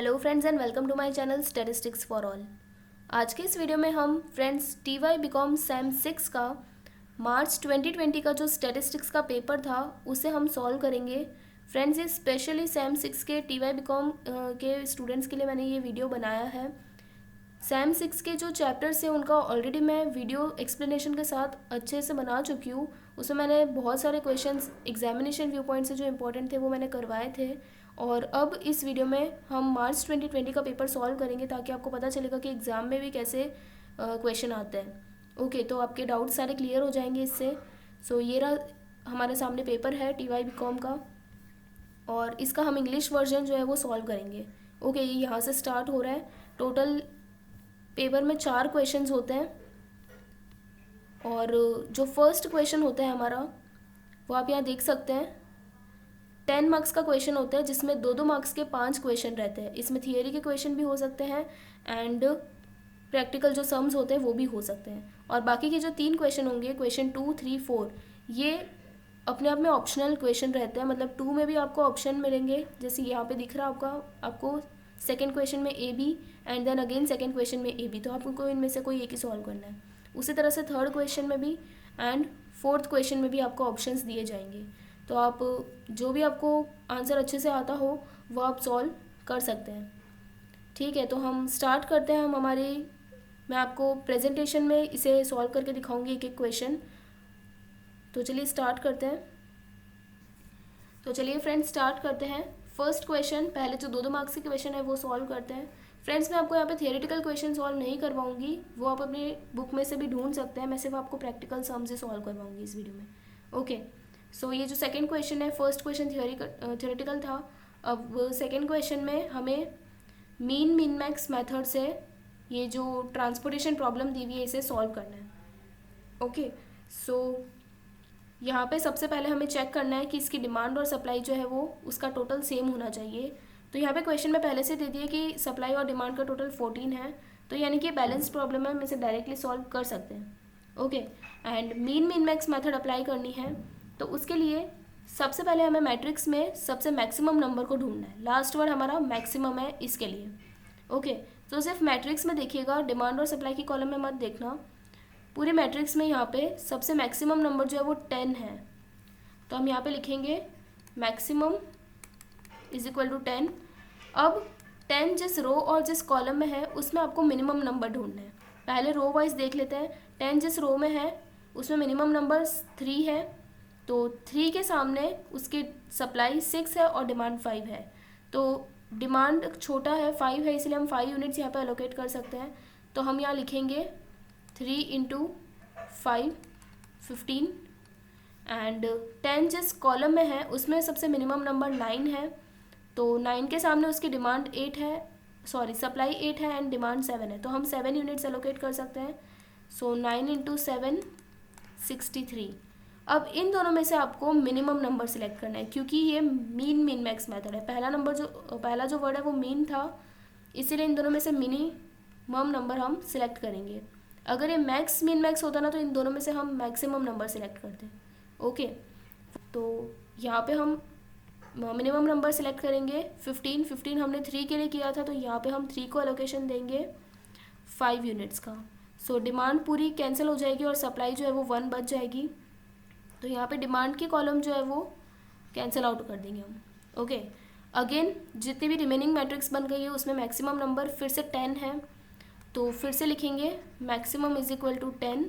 Hello friends and welcome to my channel statistics for all. आज के इस video में हम फ्रेंड्स टीवाई बीकॉम सेम 6 का मार्च 2020 का जो स्टैटिस्टिक्स का पेपर था उसे हम सॉल्व करेंगे। फ्रेंड्स ये स्पेशली सेम 6 के टीवाई बीकॉम के स्टूडेंट्स के लिए मैंने ये वीडियो बनाया है। सेम 6 के जो चैप्टर्स हैं उनका ऑलरेडी मैं वीडियो एक्सप्लेनेशन के साथ अच्छे से बना चुकी हूँ। उसमें मैंने बहुत सारे क्वेश्चंस एग्जामिनेशन व्यू पॉइंट से जो इम्पोर्टेंट थे वो मैंने करवाए थे। और अब इस वीडियो में हम मार्च 2020 का पेपर सॉल्व करेंगे ताकि आपको पता चलेगा कि एग्ज़ाम में भी कैसे क्वेश्चन आते हैं। ओके, तो आपके डाउट सारे क्लियर हो जाएंगे इससे। सो ये रहा हमारे सामने पेपर है टीवाई बीकॉम का, और इसका हम इंग्लिश वर्जन जो है वो सॉल्व करेंगे। ओके, ये यहाँ से स्टार्ट हो रहा है। टोटल पेपर में 4 क्वेश्चंस होते हैं, और जो फर्स्ट क्वेश्चन होता है हमारा वो आप यहाँ देख सकते हैं। 10 मार्क्स का क्वेश्चन होता है जिसमें 2-2 मार्क्स के 5 क्वेश्चन रहते हैं। इसमें थियरी के क्वेश्चन भी हो सकते हैं एंड प्रैक्टिकल जो सम्स होते हैं वो भी हो सकते हैं। और बाकी के जो 3 क्वेश्चन होंगे, क्वेश्चन 2, 3, 4, ये अपने आप में ऑप्शनल क्वेश्चन रहते हैं। मतलब 2 में भी आपको ऑप्शन मिलेंगे, जैसे यहाँ पे दिख रहा है आपको सेकेंड क्वेश्चन में A B and then again second question में ए बी, तो आपको इनमें से कोई एक ही सॉल्व करना है। उसी तरह से थर्ड क्वेश्चन में भी एंड फोर्थ क्वेश्चन में भी आपको ऑप्शंस दिए जाएंगे। तो आप जो भी आपको आंसर अच्छे से आता हो वो आप सॉल्व कर सकते हैं। ठीक है, तो हम स्टार्ट करते हैं। मैं आपको प्रेजेंटेशन में इसे सॉल्व करके दिखाऊंगी एक एक क्वेश्चन। तो चलिए स्टार्ट करते हैं। तो चलिए फ्रेंड्स स्टार्ट करते हैं। फर्स्ट क्वेश्चन, पहले जो 2-2 मार्क्स के क्वेश्चन है वो सॉल्व करते हैं। फ्रेंड्स मैं आपको यहाँ पे थियोरेटिकल क्वेश्चन सॉल्व नहीं करवाऊंगी, वो आप अपनी बुक में से भी ढूंढ सकते हैं। मैं सिर्फ आपको प्रैक्टिकल सम से सॉल्व करवाऊंगी इस वीडियो में। ओके, सो ये जो सेकंड क्वेश्चन है, फर्स्ट क्वेश्चन थियोरेटिकल था। अब सेकंड क्वेश्चन में हमें मिन मैक्स मेथड से ये जो ट्रांसपोर्टेशन प्रॉब्लम दी हुई है इसे सॉल्व करना है। ओके, सो यहाँ पे सबसे पहले हमें चेक करना है कि इसकी डिमांड और सप्लाई जो है वो उसका टोटल सेम होना चाहिए। तो यहाँ पे क्वेश्चन में पहले से दे दिया कि सप्लाई और डिमांड का टोटल 14 है, तो यानी कि बैलेंस प्रॉब्लम है, हम इसे डायरेक्टली सॉल्व कर सकते हैं। Okay, and min max method apply करनी है, तो उसके लिए सबसे पहले हमें मैट्रिक्स में सबसे मैक्सिमम नंबर को ढूंढना है। लास्ट वर्ड हमारा मैक्सिमम है इसके लिए। ओके, तो सिर्फ मैट्रिक्स में देखिएगा, डिमांड और सप्लाई की कॉलम में मत देखना। पूरे मैट्रिक्स में यहाँ पे सबसे मैक्सिमम नंबर जो है वो 10 है, तो हम यहाँ पे लिखेंगे मैक्सिमम इज इक्वल टू 10। अब 10 जिस रो और जिस कॉलम में है उसमें आपको मिनिमम नंबर ढूंढना है। पहले रो वाइज देख लेते हैं। 10 जिस रो में है उसमें मिनिमम नंबर 3 है, तो 3 के सामने उसकी सप्लाई 6 है और डिमांड 5 है। तो डिमांड छोटा है, 5 है, इसलिए हम 5 यूनिट्स यहाँ पे एलोकेट कर सकते हैं। तो हम यहाँ लिखेंगे 3 इंटू 5, 15। एंड 10 जिस कॉलम में है उसमें सबसे मिनिमम नंबर 9 है, तो 9 के सामने उसकी डिमांड 8 है, सॉरी सप्लाई 8 है एंड डिमांड 7 है, तो हम 7 यूनिट्स एलोकेट कर सकते हैं। सो 9 इंटू 7, 63। अब इन दोनों में से आपको मिनिमम नंबर सिलेक्ट करना है, क्योंकि ये मिन मैक्स मेथड है। पहला जो वर्ड है वो मीन था, इसीलिए इन दोनों में से मिनिमम नंबर हम सिलेक्ट करेंगे। अगर ये मैक्स मिन मैक्स होता ना तो इन दोनों में से हम मैक्सिमम नंबर सिलेक्ट करते हैं। ओके, तो यहाँ पे हम मिनिमम नंबर सिलेक्ट करेंगे 15 हमने 3 के लिए किया था, तो यहाँ पे हम 3 को एलोकेशन देंगे 5 यूनिट्स का। सो डिमांड पूरी कैंसिल हो जाएगी और सप्लाई जो है वो 1 बच जाएगी, तो यहाँ पे डिमांड की कॉलम जो है वो कैंसिल आउट कर देंगे हम। ओके, अगेन जितनी भी रिमेनिंग मैट्रिक्स बन गई है उसमें मैक्सिमम नंबर फिर से 10 है, तो फिर से लिखेंगे मैक्सिमम इज इक्वल टू 10।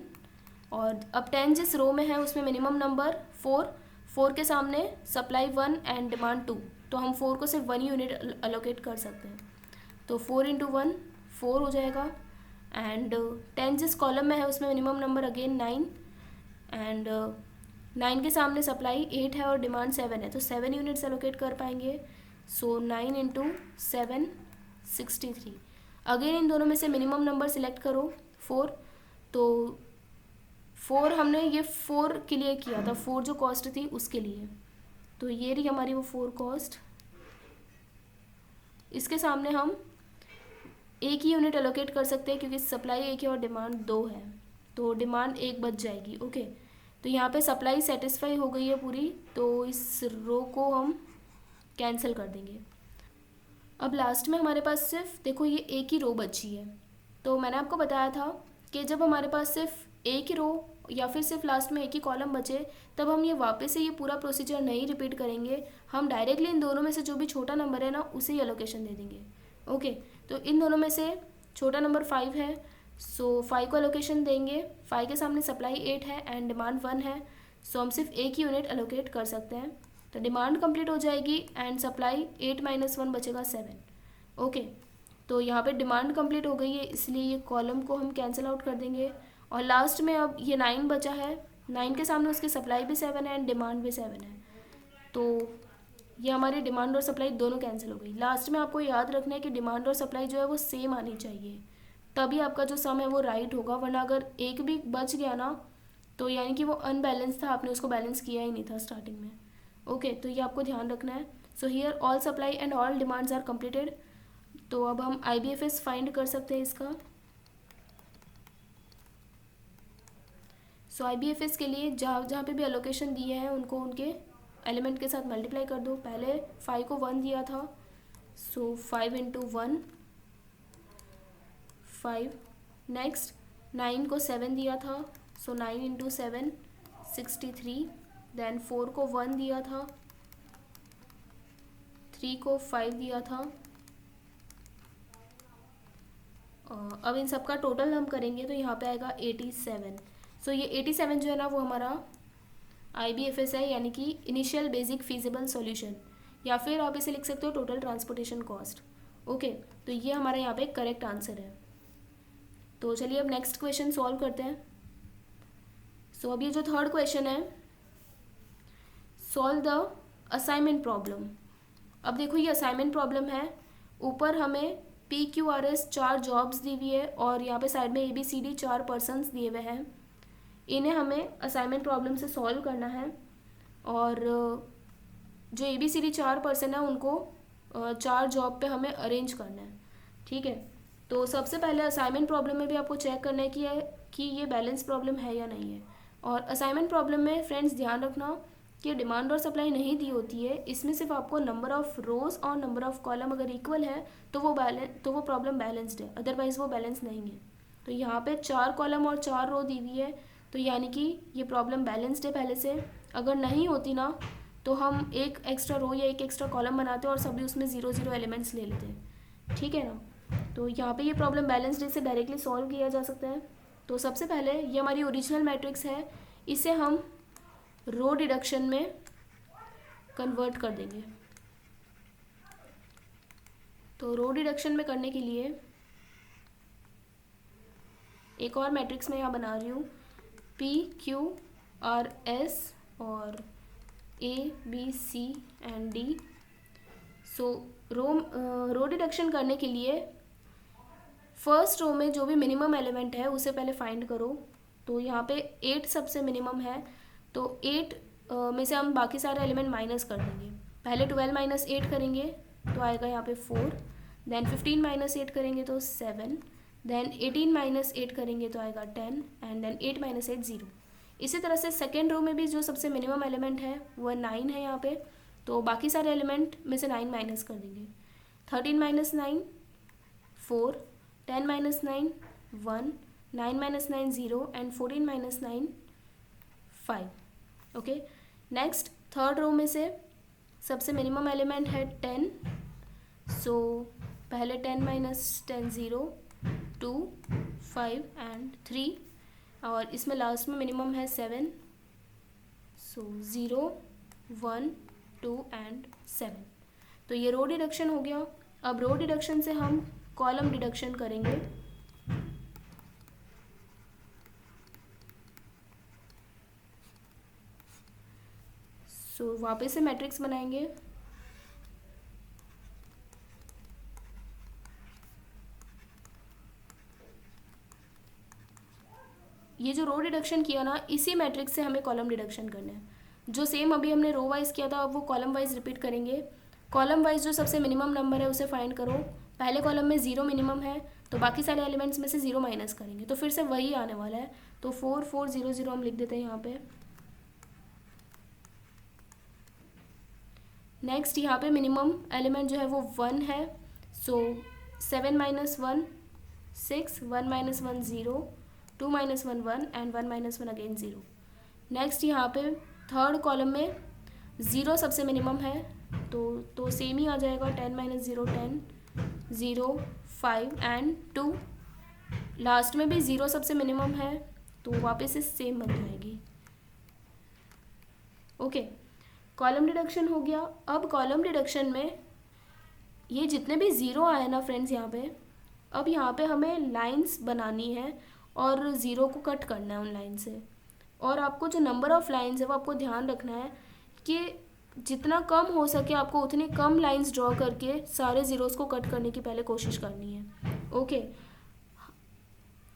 और अब 10 जिस रो में है उसमें मिनिमम नंबर 4 के सामने सप्लाई 1 एंड डिमांड 2, तो हम 4 को सिर्फ 1 यूनिट अलोकेट कर सकते हैं। तो 4 इंटू 1 4 हो जाएगा। एंड 10 जिस कॉलम में है उसमें मिनिमम नंबर अगेन 9 एंड 9 के सामने सप्लाई 8 है और डिमांड 7 है, तो 7 यूनिट्स एलोकेट कर पाएंगे। सो 9 इंटू 7, 63। अगेन इन दोनों में से मिनिमम नंबर सिलेक्ट करो 4, तो 4 हमने ये 4 के लिए किया था, 4 जो कॉस्ट थी उसके लिए, तो ये रही हमारी वो 4 कॉस्ट। इसके सामने हम एक ही यूनिट एलोकेट कर सकते हैं क्योंकि सप्लाई 1 है और डिमांड 2 है, तो डिमांड 1 बच जाएगी। ओके, तो यहाँ पे सप्लाई सेटिस्फाई हो गई है पूरी, तो इस रो को हम कैंसिल कर देंगे। अब लास्ट में हमारे पास सिर्फ देखो ये एक ही रो बची है। तो मैंने आपको बताया था कि जब हमारे पास सिर्फ एक ही रो या फिर सिर्फ लास्ट में एक ही कॉलम बचे, तब हम ये वापस से ये पूरा प्रोसीजर नहीं रिपीट करेंगे। हम डायरेक्टली इन दोनों में से जो भी छोटा नंबर है ना, उसे ही एलोकेशन दे देंगे। ओके, तो इन दोनों में से छोटा नंबर 5 है, सो 5 को एलोकेशन देंगे। 5 के सामने सप्लाई 8 है एंड डिमांड 1 है, सो हम सिर्फ एक ही यूनिट एलोकेट कर सकते हैं। तो डिमांड कंप्लीट हो जाएगी एंड सप्लाई 8 - 1 बचेगा 7। ओके, तो यहाँ पे डिमांड कंप्लीट हो गई है, इसलिए ये कॉलम को हम कैंसिल आउट कर देंगे। और लास्ट में अब ये 9 बचा है, 9 के सामने उसकी सप्लाई भी 7 है एंड डिमांड भी 7 है, तो ये हमारी डिमांड और सप्लाई दोनों कैंसिल हो गई। लास्ट में आपको याद रखना है कि डिमांड और सप्लाई जो है वो सेम आनी चाहिए, तभी आपका जो सम है वो राइट होगा, वरना अगर एक भी बच गया ना, तो यानी कि वो अनबैलेंस था, आपने उसको बैलेंस किया ही नहीं था स्टार्टिंग में। ओके, तो ये आपको ध्यान रखना है। So here all supply and all demands are completed. तो अब हम IBFS फाइंड कर सकते हैं इसका। सो IBFS के लिए जहाँ जहाँ पे भी एलोकेशन दिए हैं उनको उनके एलिमेंट के साथ मल्टीप्लाई कर दो। पहले 5 को 1 दिया था, सो 5 × 1 5। नेक्स्ट 9 को 7 दिया था, सो 9 × 7 63। देन 4 को 1 दिया था, 3 को 5 दिया था। अब इन सब का टोटल हम करेंगे तो यहाँ पे आएगा 87। सो ये 87 जो है ना वो हमारा IBFS है, यानी कि इनिशियल बेसिक फीजिबल सॉल्यूशन, या फिर आप इसे लिख सकते हो टोटल ट्रांसपोर्टेशन कॉस्ट। ओके, तो ये हमारा यहाँ पे करेक्ट आंसर है। तो चलिए अब नेक्स्ट क्वेश्चन सॉल्व करते हैं। सो अब ये जो थर्ड क्वेश्चन है, सॉल्व द असाइनमेंट प्रॉब्लम। अब देखो ये असाइनमेंट प्रॉब्लम है, ऊपर हमें PQRS 4 जॉब्स दी हुई है और यहाँ पे साइड में ABCD 4 पर्सन्स दिए हुए हैं। इन्हें हमें असाइनमेंट प्रॉब्लम से सॉल्व करना है, और जो ABCD 4 पर्सन है उनको 4 जॉब पे हमें अरेंज करना है। ठीक है, तो सबसे पहले असाइनमेंट प्रॉब्लम में भी आपको चेक करना है कि ये बैलेंस प्रॉब्लम है या नहीं है। और असाइनमेंट प्रॉब्लम में फ्रेंड्स ध्यान रखना कि डिमांड और सप्लाई नहीं दी होती है, इसमें सिर्फ आपको नंबर ऑफ़ रोज़ और नंबर ऑफ़ कॉलम अगर इक्वल है तो वो प्रॉब्लम बैलेंस्ड है, अदरवाइज़ वो बैलेंस नहीं है। तो यहाँ पे 4 कॉलम और 4 रो दी हुई है, तो यानी कि ये प्रॉब्लम बैलेंस्ड है पहले से। अगर नहीं होती ना तो हम एक एक्स्ट्रा रो या एक एक्स्ट्रा कॉलम बनाते और सभी उसमें 0 0 एलिमेंट्स ले लेते हैं। ठीक है ना, तो यहाँ पे ये प्रॉब्लम बैलेंस्ड है, इसे डायरेक्टली सॉल्व किया जा सकता है। तो सबसे पहले ये हमारी ओरिजिनल मैट्रिक्स है, इसे हम रो डिडक्शन में कन्वर्ट कर देंगे। तो रो डिडक्शन में करने के लिए एक और मैट्रिक्स मैं यहाँ बना रही हूँ, PQRS और ABC and D। So row deduction करने के लिए फर्स्ट रो में जो भी मिनिमम एलिमेंट है उसे पहले फाइंड करो। तो यहाँ पे 8 सबसे मिनिमम है, तो 8 में से हम बाकी सारे एलिमेंट माइनस कर देंगे। पहले 12 - 8 करेंगे तो आएगा यहाँ पे 4, देन 15 - 8 करेंगे तो 7, देन 18 - 8 करेंगे तो आएगा 10 एंड देन 8 - 8 0। इसी तरह से सेकेंड रो में भी जो सबसे मिनिमम एलिमेंट है वह 9 है यहाँ पे, तो बाकी सारे एलिमेंट में से 9 माइनस कर देंगे। 13 - 9 4, 10 - 9 1, 9 - 9 0 and 14 - 9 5। Okay, next third row में से सबसे मिनिमम एलिमेंट है 10, सो पहले 10 - 10 0, 2 5 एंड 3, और इसमें लास्ट में मिनिमम है 7, सो 0 1 2 एंड 7। तो ये रो डिडक्शन हो गया। अब रो डिडक्शन से हम कॉलम डिडक्शन करेंगे। सो वापस से मैट्रिक्स बनाएंगे। ये जो रो डिडक्शन किया ना, इसी मैट्रिक्स से हमें कॉलम डिडक्शन करना है। जो सेम अभी हमने रो वाइज किया था, अब वो कॉलम वाइज रिपीट करेंगे। कॉलम वाइज जो सबसे मिनिमम नंबर है उसे फाइंड करो। पहले कॉलम में 0 मिनिमम है, तो बाकी सारे एलिमेंट्स में से 0 माइनस करेंगे, तो फिर से वही आने वाला है। तो 4 4 0 0 हम लिख देते हैं यहाँ पे। नेक्स्ट यहाँ पे मिनिमम एलिमेंट जो है वो 1 है, सो 7 minus 1 6, 1 minus 1 0, 2 minus 1 1 and 1 minus 1 again 0। Next यहाँ पे थर्ड कॉलम में 0 सबसे मिनिमम है, तो सेम ही आ जाएगा। 10 माइनस 0 10, 0 5 एंड 2। लास्ट में भी 0 सबसे मिनिमम है, तो वापस से सेम बन जाएगी। ओके, कॉलम डिडक्शन हो गया। अब कॉलम डिडक्शन में ये जितने भी 0 आए ना फ्रेंड्स यहाँ पे, अब यहाँ पे हमें लाइंस बनानी है और 0 को कट करना है उन लाइन से। और आपको जो नंबर ऑफ़ लाइंस है वो आपको ध्यान रखना है कि जितना कम हो सके आपको उतनी कम लाइंस ड्रॉ करके सारे ज़ीरोज़ को कट करने की पहले कोशिश करनी है। ओके,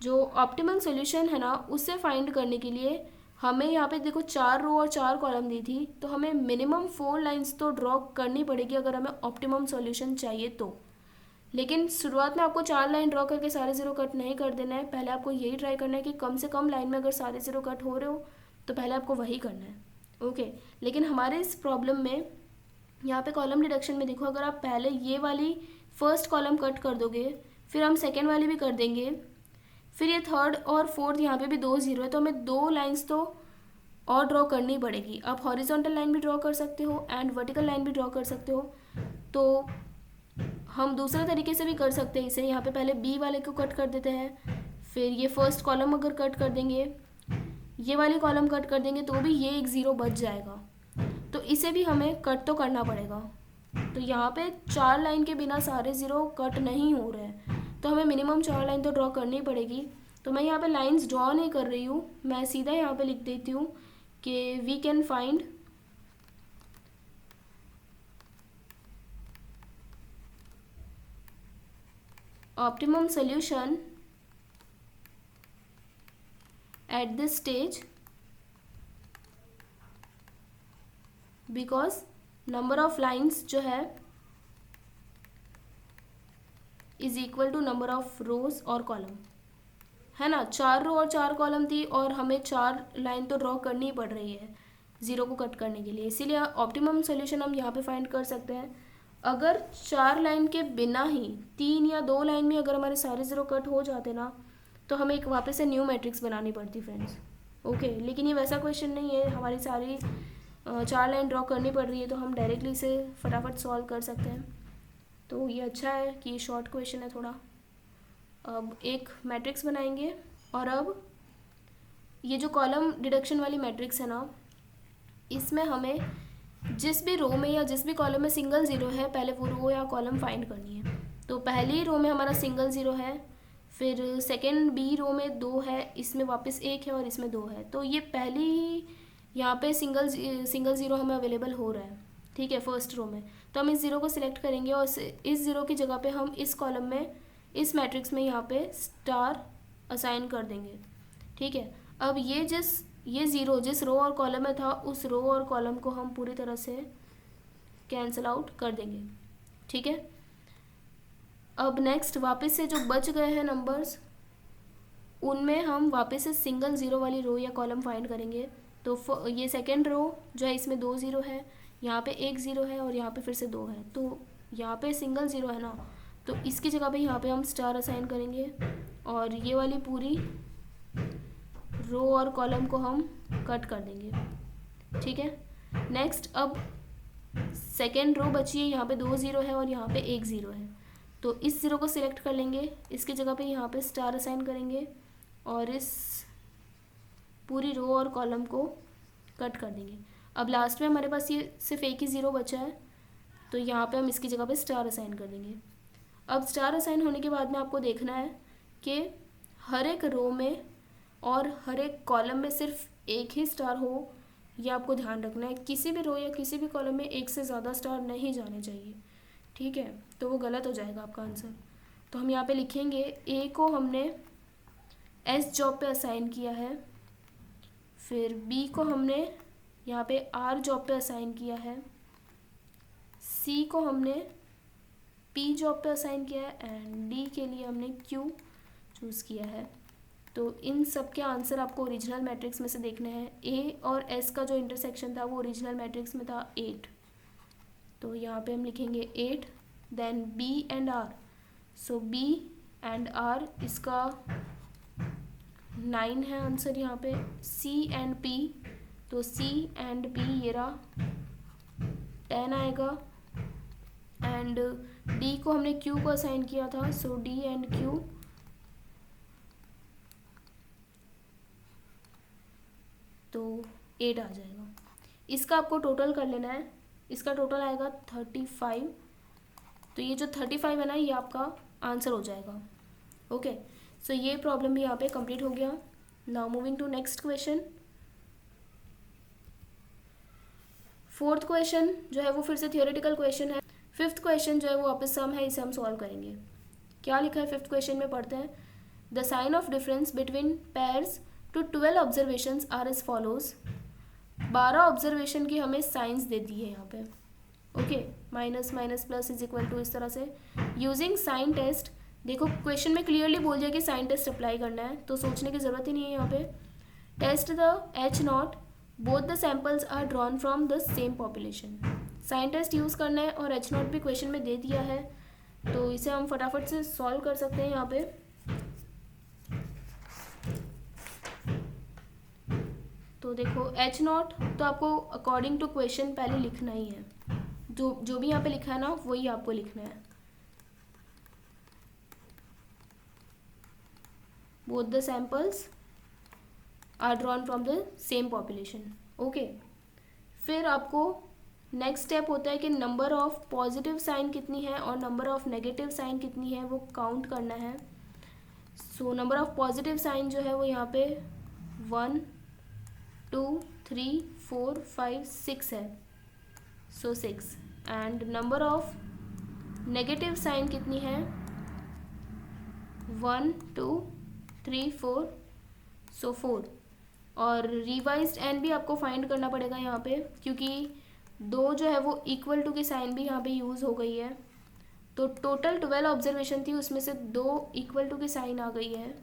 जो ऑप्टिमल सॉल्यूशन है ना उससे फाइंड करने के लिए हमें यहाँ पे देखो 4 रो और 4 कॉलम दी थी, तो हमें मिनिमम 4 लाइंस तो ड्रॉ करनी पड़ेगी अगर हमें ऑप्टिमम सॉल्यूशन चाहिए तो। लेकिन शुरुआत में आपको 4 लाइन ड्रॉ करके सारे ज़ीरो कट नहीं कर देना है। पहले आपको यही ट्राई करना है कि कम से कम लाइन में अगर सारे ज़ीरो कट हो रहे हो तो पहले आपको वही करना है। ओके, लेकिन हमारे इस प्रॉब्लम में यहाँ पे कॉलम डिडक्शन में देखो, अगर आप पहले ये वाली फर्स्ट कॉलम कट कर दोगे, फिर हम सेकेंड वाली भी कर देंगे, फिर ये थर्ड और फोर्थ यहाँ पे भी 2 0 है, तो हमें 2 लाइंस तो और ड्रॉ करनी पड़ेगी। आप हॉरिजॉन्टल लाइन भी ड्रॉ कर सकते हो एंड वर्टिकल लाइन भी ड्रॉ कर सकते हो। तो हम दूसरे तरीके से भी कर सकते हैं इसे। यहाँ पे पहले बी वाले को कट कर देते हैं, फिर ये फर्स्ट कॉलम अगर कट कर देंगे, ये वाली कॉलम कट कर देंगे, तो भी ये एक 0 बच जाएगा। तो इसे भी हमें कट तो करना पड़ेगा। तो यहाँ पे 4 लाइन के बिना सारे 0 कट नहीं हो रहे हैं, तो हमें मिनिमम 4 लाइन तो ड्रॉ करनी पड़ेगी। तो मैं यहाँ पे लाइंस ड्रॉ नहीं कर रही हूँ, मैं सीधा यहाँ पे लिख देती हूँ कि we can find optimum solution at this stage because number of lines जो है is equal to number of rows और कॉलम, है ना। 4 रो और 4 कॉलम थी और हमें 4 लाइन तो ड्रॉ करनी ही पड़ रही है 0 को कट करने के लिए, इसीलिए ऑप्टिमम सॉल्यूशन हम यहाँ पे फाइंड कर सकते हैं। अगर 4 लाइन के बिना ही 3 या 2 लाइन में अगर हमारे सारे 0 कट हो जाते ना, तो हमें एक वापस से न्यू मैट्रिक्स बनानी पड़ती फ्रेंड्स। ओके, लेकिन ये वैसा क्वेश्चन नहीं है, हमारी सारी 4 लाइन ड्रॉ करनी पड़ रही है, तो हम डायरेक्टली इसे फटाफट सॉल्व कर सकते हैं। तो ये अच्छा है कि शॉर्ट क्वेश्चन है थोड़ा। अब एक मैट्रिक्स बनाएंगे, और अब ये जो कॉलम डिडक्शन वाली मैट्रिक्स है ना, इसमें हमें जिस भी रो में या जिस भी कॉलम में सिंगल 0 है, पहले वो रो या कॉलम फाइंड करनी है। तो पहली रो में हमारा सिंगल 0 है, फिर सेकेंड बी रो में 2 है, इसमें वापस 1 है और इसमें 2 है। तो ये पहली ही यहाँ पे सिंगल 0 हमें अवेलेबल हो रहा है, ठीक है, फर्स्ट रो में। तो हम इस 0 को सिलेक्ट करेंगे और इस 0 की जगह पे हम इस कॉलम में, इस मैट्रिक्स में यहाँ पे स्टार असाइन कर देंगे, ठीक है। अब ये 0 जिस रो और कॉलम में था, उस रो और कॉलम को हम पूरी तरह से कैंसिल आउट कर देंगे, ठीक है। अब नेक्स्ट वापस से जो बच गए हैं नंबर्स, उनमें हम वापस से सिंगल 0 वाली रो या कॉलम फाइंड करेंगे। तो ये सेकेंड रो जो है, इसमें 2 0 है, यहाँ पे 1 0 है और यहाँ पे फिर से 2 है। तो यहाँ पे सिंगल 0 है ना, तो इसकी जगह पे यहाँ पे हम स्टार असाइन करेंगे और ये वाली पूरी रो और कॉलम को हम कट कर देंगे, ठीक है। नेक्स्ट अब सेकेंड रो बची है, यहाँ पे 2 0 है और यहाँ पे 1 0 है। तो इस 0 को सिलेक्ट कर लेंगे, इसकी जगह पे यहाँ पे स्टार असाइन करेंगे और इस पूरी रो और कॉलम को कट कर देंगे। अब लास्ट में हमारे पास ये सिर्फ एक ही 0 बचा है, तो यहाँ पे हम इसकी जगह पे स्टार असाइन कर देंगे। अब स्टार असाइन होने के बाद में आपको देखना है कि हर एक रो में और हर एक कॉलम में सिर्फ एक ही स्टार हो, ये आपको ध्यान रखना है। किसी भी रो या किसी भी कॉलम में एक से ज़्यादा स्टार नहीं जाने चाहिए, ठीक है, तो वो गलत हो जाएगा आपका आंसर। तो हम यहाँ पे लिखेंगे ए को हमने एस जॉब पे असाइन किया है, फिर बी को हमने यहाँ पे आर जॉब पे असाइन किया है, सी को हमने पी जॉब पे असाइन किया है एंड डी के लिए हमने क्यू चूज़ किया है। तो इन सब के आंसर आपको ओरिजिनल मैट्रिक्स में से देखने हैं। ए और एस का जो इंटरसेक्शन था वो ओरिजिनल मैट्रिक्स में था 8, तो यहाँ पे हम लिखेंगे 8 then B and R, so B and R इसका 9 है आंसर यहाँ पे। सी एंड पी, तो सी एंड पी ये रहा 10 आएगा। एंड डी को हमने क्यू को असाइन किया था, सो डी एंड क्यू, तो 8 आ जाएगा। इसका आपको टोटल कर लेना है, इसका टोटल आएगा 35। तो ये जो 35 है ना, ये आपका आंसर हो जाएगा। ओके, सो ये प्रॉब्लम भी यहाँ पे कंप्लीट हो गया। Now moving to next question. Fourth question जो है वो फिर से थियोरेटिकल क्वेश्चन है। फिफ्थ क्वेश्चन जो है वो वापस सम है, इसे हम सॉल्व करेंगे। क्या लिखा है फिफ्थ क्वेश्चन में, पढ़ते हैं। The sign of difference between pairs to 12 observations are as follows. 12 observation की हमें साइंस दे दी है यहाँ पे। Okay, minus minus plus is equal to, इस तरह से यूजिंग साइन टेस्ट। देखो क्वेश्चन में क्लियरली बोल दिया कि साइन टेस्ट अप्लाई करना है, तो सोचने की ज़रूरत ही नहीं है यहाँ पे। Test the H naught, both the samples are drawn from the same population. Sign test use करना है और एच नॉट भी क्वेश्चन में दे दिया है, तो इसे हम फटाफट से सॉल्व कर सकते हैं यहाँ पे। तो देखो एच नॉट तो आपको अकॉर्डिंग टू क्वेश्चन पहले लिखना ही है, जो भी यहाँ पे लिखा है ना वही आपको लिखना है। both the samples are drawn from the same population। Okay, फिर आपको नेक्स्ट स्टेप होता है कि नंबर ऑफ पॉजिटिव साइन कितनी है और नंबर ऑफ नेगेटिव साइन कितनी है वो काउंट करना है। So number of positive sign जो है वो यहाँ पे 1 2 3 4 5 6 है, so 6। And number of negative sign कितनी है 1 2 3 4, सो 4। और रिवाइज्ड एन भी आपको फाइंड करना पड़ेगा यहाँ पे, क्योंकि 2 जो है वो इक्वल टू की साइन भी यहाँ पे यूज़ हो गई है। तो टोटल 12 ऑब्जर्वेशन थी, उसमें से 2 इक्वल टू की साइन आ गई है,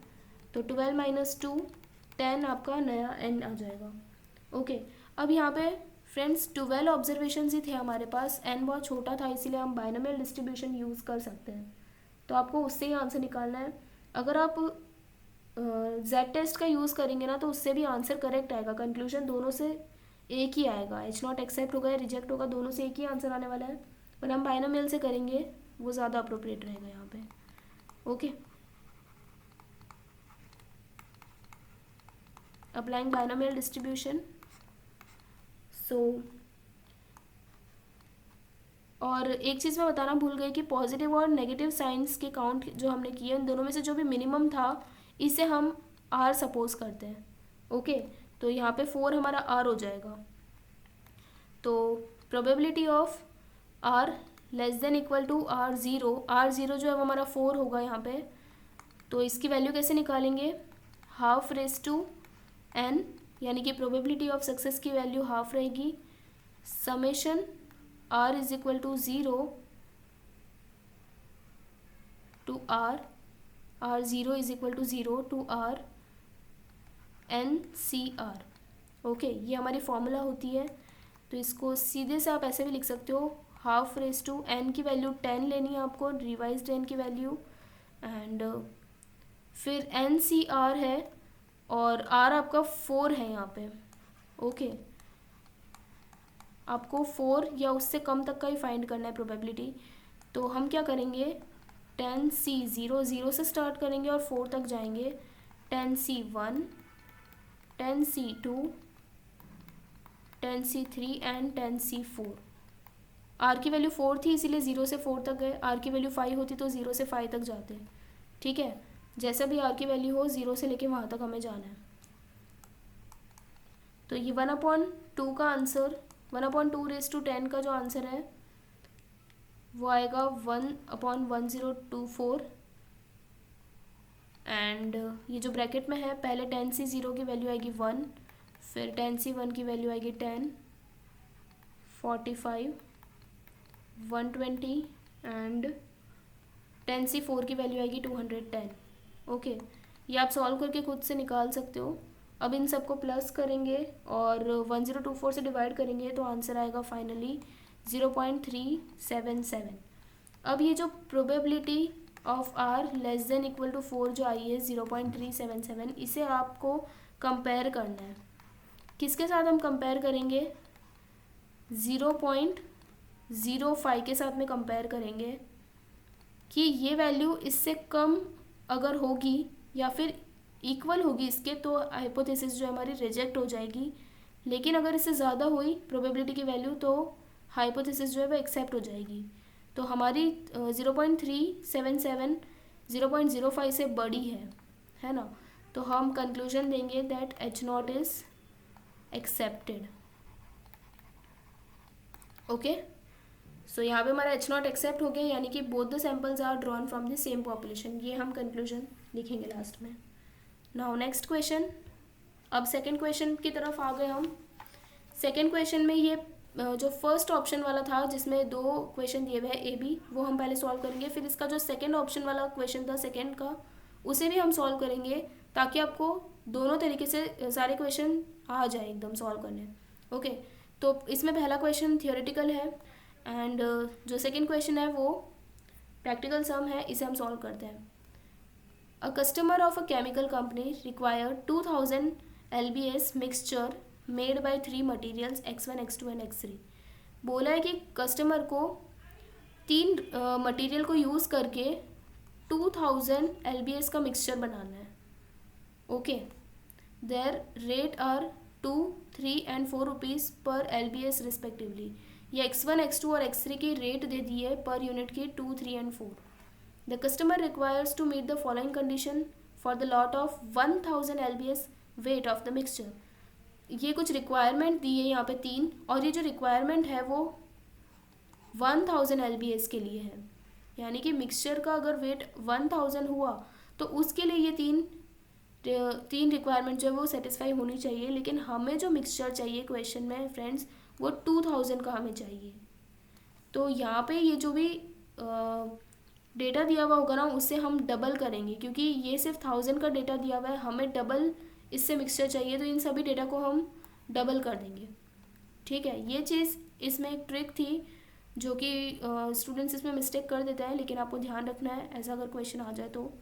तो 12 माइनस 2 10 आपका नया एन आ जाएगा। ओके, अब यहाँ पे फ्रेंड्स 12 ऑब्जर्वेशन ही थे हमारे पास, एन बहुत छोटा था इसीलिए हम बाइनोमियल डिस्ट्रीब्यूशन यूज़ कर सकते हैं, तो आपको उससे ही आंसर निकालना है। अगर आप जेड टेस्ट का यूज़ करेंगे ना तो उससे भी आंसर करेक्ट आएगा, कंक्लूजन दोनों से एक ही आएगा। एच नॉट एक्सेप्ट होगा या रिजेक्ट होगा, दोनों से एक ही आंसर आने वाला है, पर हम बाइनोमियल से करेंगे वो ज़्यादा अप्रोप्रिएट रहेगा यहाँ पे। Okay, applying binomial distribution. So और एक चीज़ मैं बताना भूल गई कि पॉजिटिव और नेगेटिव साइंस के काउंट जो हमने किए उन दोनों में से जो भी मिनिमम था इसे हम आर सपोज करते हैं। ओके, तो यहाँ पे 4 हमारा आर हो जाएगा। तो probability of R less than equal to R0 जो है वो हमारा 4 होगा यहाँ पे। तो इसकी वैल्यू कैसे निकालेंगे, हाफ रेस टू n, यानी कि प्रोबेबिलिटी ऑफ सक्सेस की वैल्यू हाफ रहेगी, summation r is equal to 0 to R0 is equal to 0 to R NCR। Okay, ये हमारी फॉर्मूला होती है, तो इसको सीधे से आप ऐसे भी लिख सकते हो, हाफ रेस टू n की वैल्यू 10 लेनी है आपको, रिवाइज्ड n की वैल्यू, एंड फिर NCR है और R आपका 4 है यहाँ पे। ओके, आपको 4 या उससे कम तक का ही फाइंड करना है प्रोबेबिलिटी। तो हम क्या करेंगे, 10C 0 से स्टार्ट करेंगे और 4 तक जाएंगे, 10C1 10C2 10C3 and 10C4। R की वैल्यू 4 थी इसीलिए 0 से 4 तक गए, R की वैल्यू 5 होती तो 0 से 5 तक जाते। ठीक है, जैसा भी R की वैल्यू हो 0 से लेके वहाँ तक हमें जाना है। तो ये 1/2 का आंसर, 1/2 रेस टू 10 का जो आंसर है वो आएगा 1/1024। एंड ये जो ब्रैकेट में है पहले 10C0 की वैल्यू आएगी 1, फिर 10C1 की वैल्यू आएगी 10, 45, 120 एंड 10C4 की वैल्यू आएगी 210। ओके, ये आप सॉल्व करके खुद से निकाल सकते हो। अब इन सबको प्लस करेंगे और 1024 से डिवाइड करेंगे तो आंसर आएगा फाइनली 0.377। अब ये जो probability of R less than equal to 4 जो आई है 0.377, इसे आपको कंपेयर करना है। किसके साथ हम कंपेयर करेंगे? 0.05 के साथ में कंपेयर करेंगे कि ये वैल्यू इससे कम अगर होगी या फिर इक्वल होगी इसके, तो हाइपोथेसिस जो हमारी रिजेक्ट हो जाएगी। लेकिन अगर इससे ज़्यादा हुई प्रोबेबिलिटी की वैल्यू तो हाइपोथेसिस जो है वो एक्सेप्ट हो जाएगी। तो हमारी 0.377 0.05 से बड़ी है ना। तो हम कंक्लूजन देंगे that H0 is accepted. Okay, so यहाँ पे हमारा H0 एक्सेप्ट हो गया, यानी कि both the samples are drawn from the same population. ये हम कंक्लूजन लिखेंगे लास्ट में। Now next question. अब सेकंड क्वेश्चन की तरफ आ गए हम। सेकंड क्वेश्चन में ये जो फर्स्ट ऑप्शन वाला था जिसमें 2 क्वेश्चन दिए हुए हैं ए बी, वो हम पहले सॉल्व करेंगे। फिर इसका जो सेकंड ऑप्शन वाला क्वेश्चन था सेकंड का, उसे भी हम सॉल्व करेंगे ताकि आपको दोनों तरीके से सारे क्वेश्चन आ जाए एकदम सॉल्व करने। ओके, तो इसमें पहला क्वेश्चन थियोरेटिकल है एंड जो सेकंड क्वेश्चन है वो प्रैक्टिकल सम है। इसे हम सॉल्व करते हैं। A customer of a chemical company required 2000 LBS mixture made by 3 materials X1, X2 and X3। बोला है कि कस्टमर को 3 मटीरियल को यूज़ करके 2000 LBS का मिक्सचर बनाना है। Okay, their rate are 2, 3 and 4 rupees per LBS respectively. ये X1, X2 और X3 की रेट दे दी है पर यूनिट की 2, 3 and 4। The customer requires to meet the following condition for the lot of 1000 LBS weight of the mixture. ये कुछ requirement दी है यहाँ पे 3, और ये जो रिक्वायरमेंट है वो 1000 LBS के लिए है। यानी कि मिक्सचर का अगर वेट 1000 हुआ तो उसके लिए ये तीन रिक्वायरमेंट जो है वो सेटिस्फाई होनी चाहिए। लेकिन हमें जो मिक्सचर चाहिए क्वेश्चन में फ्रेंड्स वो 2000 का हमें चाहिए। तो यहाँ पे ये जो भी डेटा दिया हुआ होगा ना उससे हम डबल करेंगे, क्योंकि ये सिर्फ 1000 का डेटा दिया हुआ है, हमें डबल इससे मिक्सचर चाहिए। तो इन सभी डेटा को हम डबल कर देंगे। ठीक है, ये चीज़ इसमें एक ट्रिक थी जो कि स्टूडेंट्स इसमें मिस्टेक कर देते हैं, लेकिन आपको ध्यान रखना है ऐसा अगर क्वेश्चन आ जाए तो।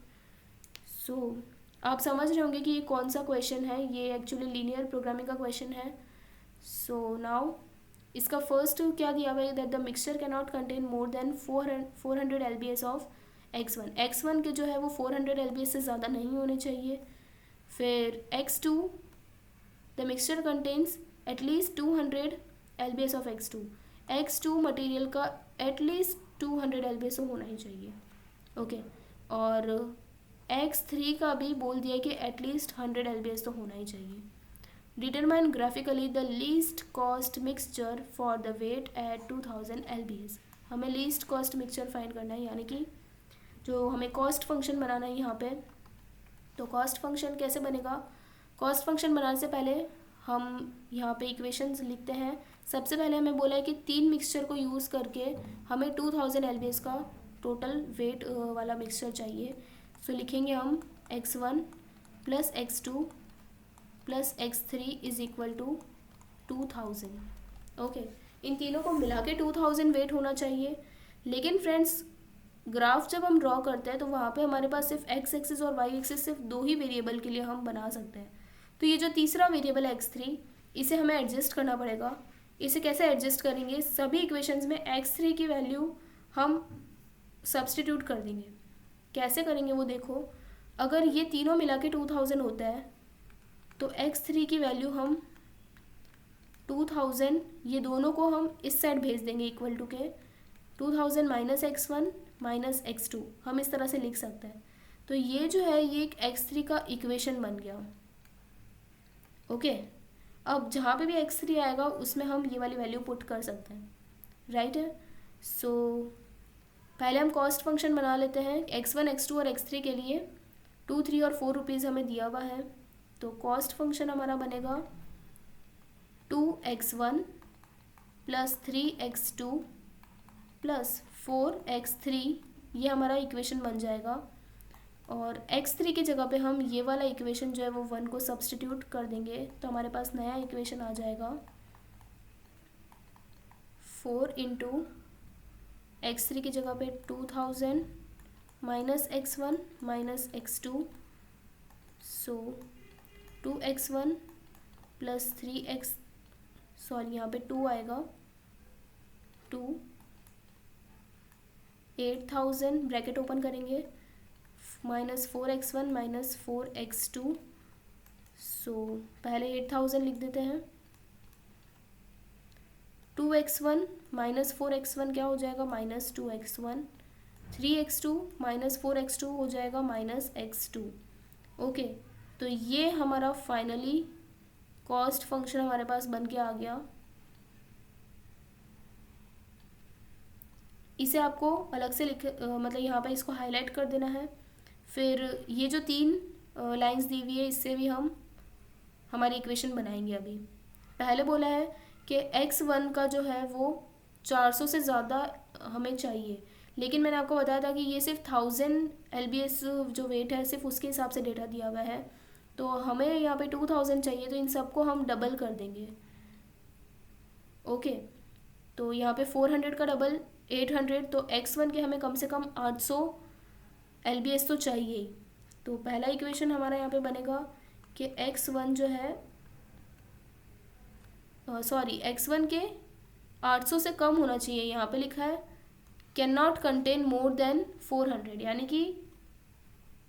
सो आप समझ रहे होंगे कि ये कौन सा क्वेश्चन है। ये एक्चुअली लीनियर प्रोग्रामिंग का क्वेश्चन है। सो नाउ इसका फर्स्ट क्या दिया हुआ है that the mixture can not contain more than 400 LBS of X1। X1 के जो है वो 400 LBS से ज़्यादा नहीं होने चाहिए। फिर X2 the mixture contains at least 200 LBS of X2। X2 material का एटलीस्ट 200 LBS होना ही चाहिए। ओके, और X3 का भी बोल दिया कि एटलीस्ट 100 LBS तो होना ही चाहिए। Determine graphically the least cost mixture for the weight at 2000 LBS। हमें लीस्ट कॉस्ट मिक्सचर फाइंड करना है, यानी कि जो हमें कॉस्ट फंक्शन बनाना है यहाँ पे। तो कॉस्ट फंक्शन कैसे बनेगा? कॉस्ट फंक्शन बनाने से पहले हम यहाँ पे इक्वेशंस लिखते हैं। सबसे पहले हमें बोला है कि 3 मिक्सचर को यूज़ करके हमें 2000 LBS का टोटल वेट वाला मिक्सचर चाहिए। सो लिखेंगे हम X1 plus X2 plus X3 is equal to 2000। Okay, इन तीनों को मिला के 2000 वेट होना चाहिए। लेकिन फ्रेंड्स ग्राफ जब हम ड्रॉ करते हैं तो वहाँ पे हमारे पास सिर्फ x एक्सिस और y एक्सिस सिर्फ 2 ही वेरिएबल के लिए हम बना सकते हैं। तो ये जो तीसरा वेरिएबल है X3, इसे हमें एडजस्ट करना पड़ेगा। इसे कैसे एडजस्ट करेंगे? सभी इक्वेशंस में X3 की वैल्यू हम सब्सटीट्यूट कर देंगे। कैसे करेंगे वो देखो। अगर ये तीनों मिला के 2000 होता है तो X3 की वैल्यू हम 2000, ये दोनों को हम इस साइड भेज देंगे इक्वल टू के 2000 माइनस X1 माइनस X2, हम इस तरह से लिख सकते हैं। तो ये जो है ये एक X3 का इक्वेशन बन गया। ओके, अब जहाँ पे भी X3 आएगा उसमें हम ये वाली वैल्यू पुट कर सकते हैं, राइट है। सो पहले हम कॉस्ट फंक्शन बना लेते हैं। X1, X2 और X3 के लिए 2, 3 और 4 रुपीज़ हमें दिया हुआ है। तो कॉस्ट फंक्शन हमारा बनेगा 2x1 plus 3x2 plus 4x3, ये हमारा इक्वेशन बन जाएगा। और x3 की जगह पे हम ये वाला इक्वेशन जो है वो 1 को सब्सटीट्यूट कर देंगे, तो हमारे पास नया इक्वेशन आ जाएगा 4 इंटू x3 की जगह पे 2000 माइनस x1 माइनस x2, सो 2x1 प्लस 3x, सॉरी यहाँ पे 2 आएगा, 2 8000 ब्रैकेट ओपन करेंगे, माइनस 4x1 माइनस 4x2, सो पहले 8000 लिख देते हैं। 2x1 माइनस 4x1 क्या हो जाएगा, minus 2x1, 3x2 minus 4x2 हो जाएगा माइनस x2। ओके, तो ये हमारा फाइनली कॉस्ट फंक्शन हमारे पास बन के आ गया। इसे आपको अलग से मतलब यहाँ पर इसको हाईलाइट कर देना है। फिर ये जो 3 लाइंस दी हुई है, इससे भी हम हमारी इक्वेशन बनाएंगे। अभी पहले बोला है कि x1 का जो है वो 400 से ज़्यादा हमें चाहिए, लेकिन मैंने आपको बताया था कि ये सिर्फ 1000 LBS जो वेट है सिर्फ उसके हिसाब से डेटा दिया हुआ है, तो हमें यहाँ पे 2000 चाहिए, तो इन सबको हम डबल कर देंगे। ओके, तो यहाँ पे 400 का डबल 800, तो x1 के हमें कम से कम 800 LBS तो चाहिए ही। तो पहला इक्वेशन हमारा यहाँ पे बनेगा कि x1 जो है सॉरी x1 के 800 से कम होना चाहिए। यहाँ पे लिखा है can not contain more than 400, यानी कि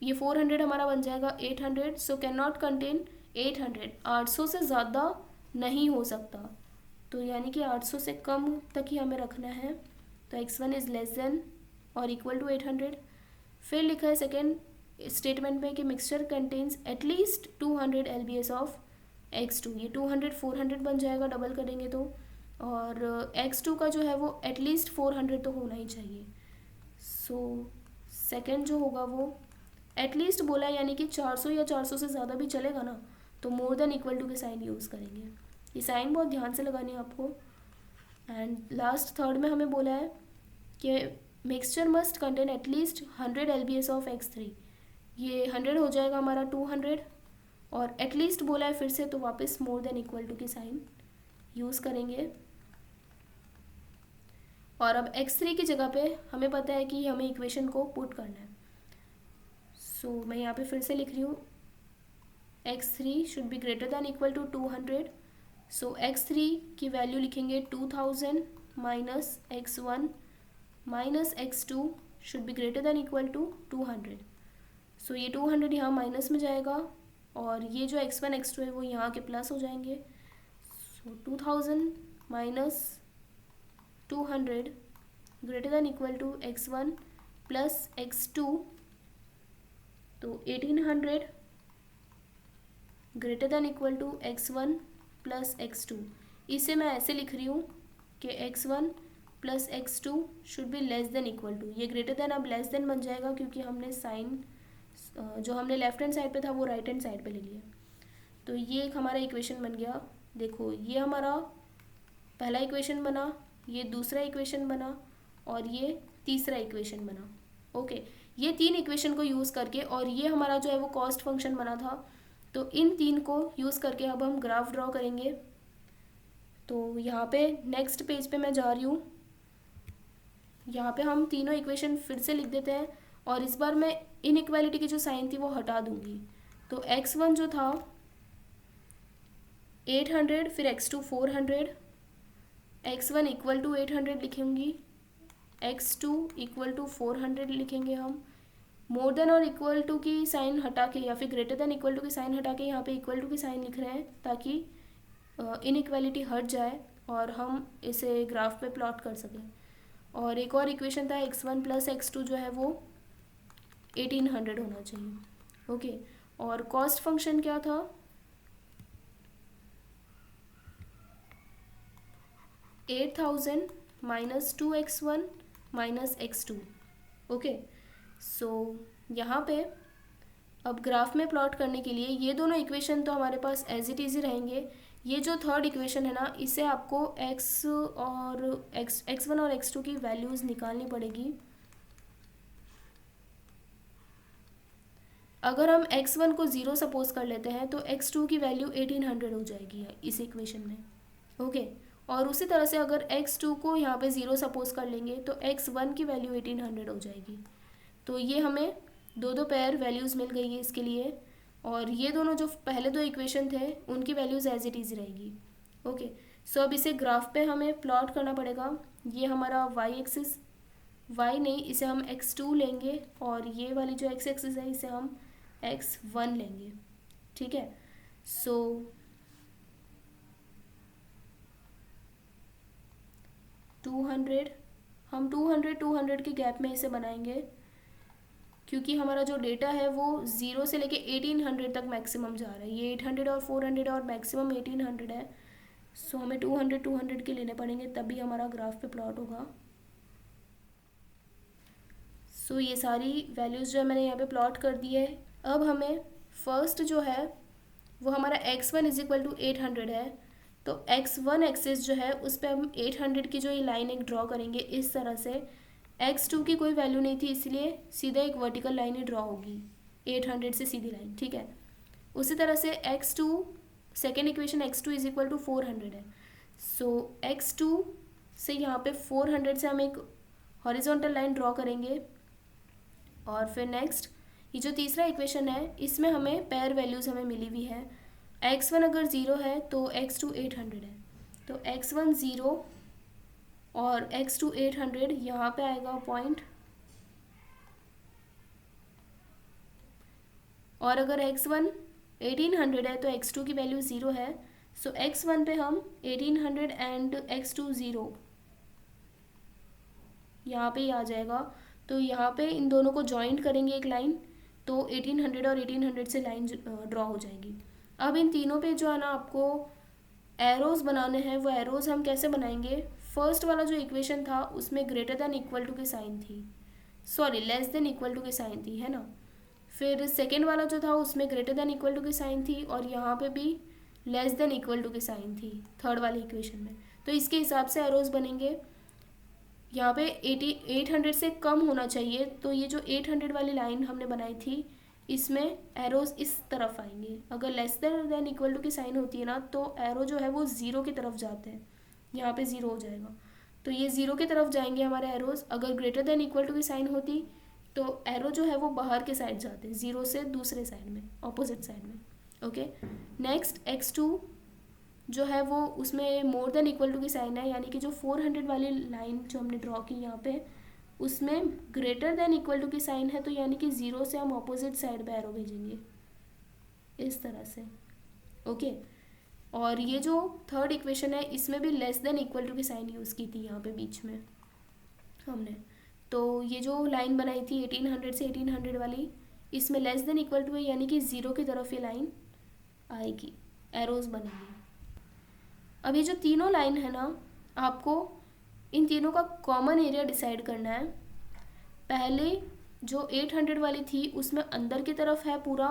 ये 400 हमारा बन जाएगा 800, सो कैन नॉट कंटेन 800, 800 से ज़्यादा नहीं हो सकता, तो यानी कि 800 से कम तक ही हमें रखना है। तो x1 इज़ लेस देन और इक्वल टू 800। फिर लिखा है सेकेंड स्टेटमेंट में कि mixture contains at least 200 LBS of x2, ये 200 400 बन जाएगा डबल करेंगे तो, और x2 का जो है वो एटलीस्ट 400 तो होना ही चाहिए। सो सेकेंड जो होगा वो एटलीस्ट बोला है, यानी कि 400 या 400 से ज़्यादा भी चलेगा ना, तो मोर देन इक्वल टू के साइन यूज़ करेंगे। ये साइन बहुत ध्यान से लगानी है आपको। एंड लास्ट थर्ड में हमें बोला है कि mixture must contain at least 100 LBS of x3, ये 100 हो जाएगा हमारा 200, और एटलीस्ट बोला है फिर से, तो वापस मोर देन इक्वल टू की साइन यूज़ करेंगे। और अब x3 की जगह पे हमें पता है कि हमें इक्वेशन को पुट करना है, सो मैं यहाँ पे फिर से लिख रही हूँ x3 should be greater than equal to 200, so x3 की वैल्यू लिखेंगे 2000 minus x1 minus x2 should be greater than equal to 200, so ये 200 यहाँ माइनस में जाएगा, और ये जो x1 x2 है वो यहाँ के प्लस हो जाएंगे। So 2000 minus 200 greater than equal to x1 plus x2, तो 1800 greater than equal to x1 plus x2। इसे मैं ऐसे लिख रही हूँ कि x1 plus x2 should be less than equal to, ये ग्रेटर देन अब लेस देन बन जाएगा क्योंकि हमने साइन जो हमने लेफ्ट हैंड साइड पे था वो राइट हैंड साइड पे ले लिया। तो ये एक हमारा इक्वेशन बन गया। देखो ये हमारा पहला इक्वेशन बना, ये दूसरा इक्वेशन बना, और ये तीसरा इक्वेशन बना। ओके, ये 3 इक्वेशन को यूज़ करके, और ये हमारा जो है वो कॉस्ट फंक्शन बना था, तो इन 3 को यूज़ करके अब हम ग्राफ ड्रॉ करेंगे। तो यहाँ पे नेक्स्ट पेज पे मैं जा रही हूँ, यहाँ पे हम तीनों इक्वेशन फिर से लिख देते हैं, और इस बार मैं इनइक्वालिटी की जो साइन थी वो हटा दूंगी। तो x1 जो था 800, फिर x2 400, x1 इक्वल टू 800 लिखेंगी, x2 इक्वल टू 400 लिखेंगे हम। मोर देन और इक्वल टू की साइन हटा के, या फिर ग्रेटर देन इक्वल टू की साइन हटा के यहाँ पे इक्वल टू की साइन लिख रहे हैं ताकि इनइक्वालिटी हट जाए और हम इसे ग्राफ पे प्लॉट कर सकें। और एक और इक्वेशन था x1 प्लस x2 जो है वो 1800 होना चाहिए। ओके, और कॉस्ट फंक्शन क्या था, $8000 minus 2x1 minus x2। Okay, so यहाँ पे अब ग्राफ में प्लॉट करने के लिए ये दोनों इक्वेशन तो हमारे पास एज इट इज़ ही रहेंगे। ये जो थर्ड इक्वेशन है ना, इसे आपको x1 और x2 की वैल्यूज़ निकालनी पड़ेगी। अगर हम x1 को 0 सपोज कर लेते हैं तो x2 की वैल्यू 1800 हो जाएगी इस इक्वेशन में। ओके, और उसी तरह से अगर x2 को यहाँ पे 0 सपोज कर लेंगे तो x1 की वैल्यू 1800 हो जाएगी। तो ये हमें दो दो पेयर वैल्यूज़ मिल गई है इसके लिए, और ये दोनों जो पहले दो इक्वेशन थे उनकी वैल्यूज़ एज इट इज़ रहेगी। ओके, सो अब इसे ग्राफ पे हमें प्लॉट करना पड़ेगा। ये हमारा y एक्सिस, y नहीं, इसे हम x2 लेंगे, और ये वाली जो x एक्सिस है इसे हम x1 लेंगे। ठीक है, सो हम 200 के गैप में इसे बनाएंगे, क्योंकि हमारा जो डेटा है वो 0 से लेके 1800 तक मैक्सिमम जा रहा है। ये 800 और 400 और मैक्सिमम 1800 है। सो हमें 200 के लेने पड़ेंगे, तभी हमारा ग्राफ पे प्लॉट होगा। सो ये सारी वैल्यूज़ जो है मैंने यहाँ पे प्लॉट कर दी है। अब हमें फर्स्ट जो है वो हमारा x1 इज इक्वल टू 800 है, तो x1 एक्सिस जो है उस पर हम 800 की जो ये लाइन एक ड्रॉ करेंगे इस तरह से। x2 की कोई वैल्यू नहीं थी, इसलिए सीधा एक वर्टिकल लाइन ही ड्रॉ होगी 800 से सीधी लाइन। ठीक है, उसी तरह से x2, second equation x2 is equal to 400 है। सो x2 से यहाँ पे 400 से हम एक हॉरिजॉन्टल लाइन ड्रॉ करेंगे, और फिर नेक्स्ट ये जो तीसरा इक्वेशन है इसमें हमें पेयर वैल्यूज़ हमें मिली हुई है। x1 अगर 0 है तो x2 800 है, तो x1 0 और x2 800 यहाँ पे आएगा पॉइंट, और अगर x1 1800 है तो x2 की वैल्यू 0 है। सो x1 पे हम 1800 एंड x2 0 यहाँ पे ही आ जाएगा। तो यहाँ पे इन दोनों को जॉइंट करेंगे एक लाइन, तो 1800 और 1800 से लाइन ड्रॉ हो जाएगी। अब इन तीनों पे जो है ना आपको एरोज़ बनाने हैं, वो एरोज़ हम कैसे बनाएंगे। फर्स्ट वाला जो इक्वेशन था उसमें ग्रेटर देन इक्वल टू की साइन थी, sorry less than equal to की साइन थी, है ना। फिर सेकेंड वाला जो था उसमें ग्रेटर देन इक्वल टू की साइन थी, और यहाँ पे भी लेस देन इक्वल टू की साइन थी थर्ड वाले इक्वेशन में। तो इसके हिसाब से एरोज़ बनेंगे। यहाँ पे 800 से कम होना चाहिए, तो ये जो 800 वाली लाइन हमने बनाई थी इसमें एरोज़ इस तरफ आएंगे। अगर लेस देन इक्वल टू की साइन होती है ना तो एरो जो है वो 0 की तरफ जाते हैं, यहाँ पे 0 हो जाएगा, तो ये 0 की तरफ जाएंगे हमारे एरोज़। अगर ग्रेटर देन इक्वल टू की साइन होती तो एरो जो है वो बाहर के साइड जाते हैं, 0 से दूसरे साइड में, ऑपोजिट साइड में। ओके, नेक्स्ट x2 जो है वो उसमें मोर देन इक्वल टू की साइन है, यानी कि जो 400 वाली लाइन जो हमने ड्रॉ की यहाँ पे उसमें ग्रेटर देन इक्वल टू की साइन है, तो यानी कि 0 से हम ऑपोजिट साइड पे एरो भेजेंगे इस तरह से। ओके, और ये जो थर्ड इक्वेशन है इसमें भी लेस देन इक्वल टू की साइन यूज़ की थी यहाँ पे बीच में हमने। तो ये जो लाइन बनाई थी 1800 से 1800 वाली, इसमें लेस देन इक्वल टू है, यानी कि 0 की तरफ ये लाइन आएगी, एरोज़ बनेंगी। अब ये जो तीनों लाइन है ना, आपको इन तीनों का कॉमन एरिया डिसाइड करना है। पहले जो 800 वाली थी उसमें अंदर की तरफ है पूरा,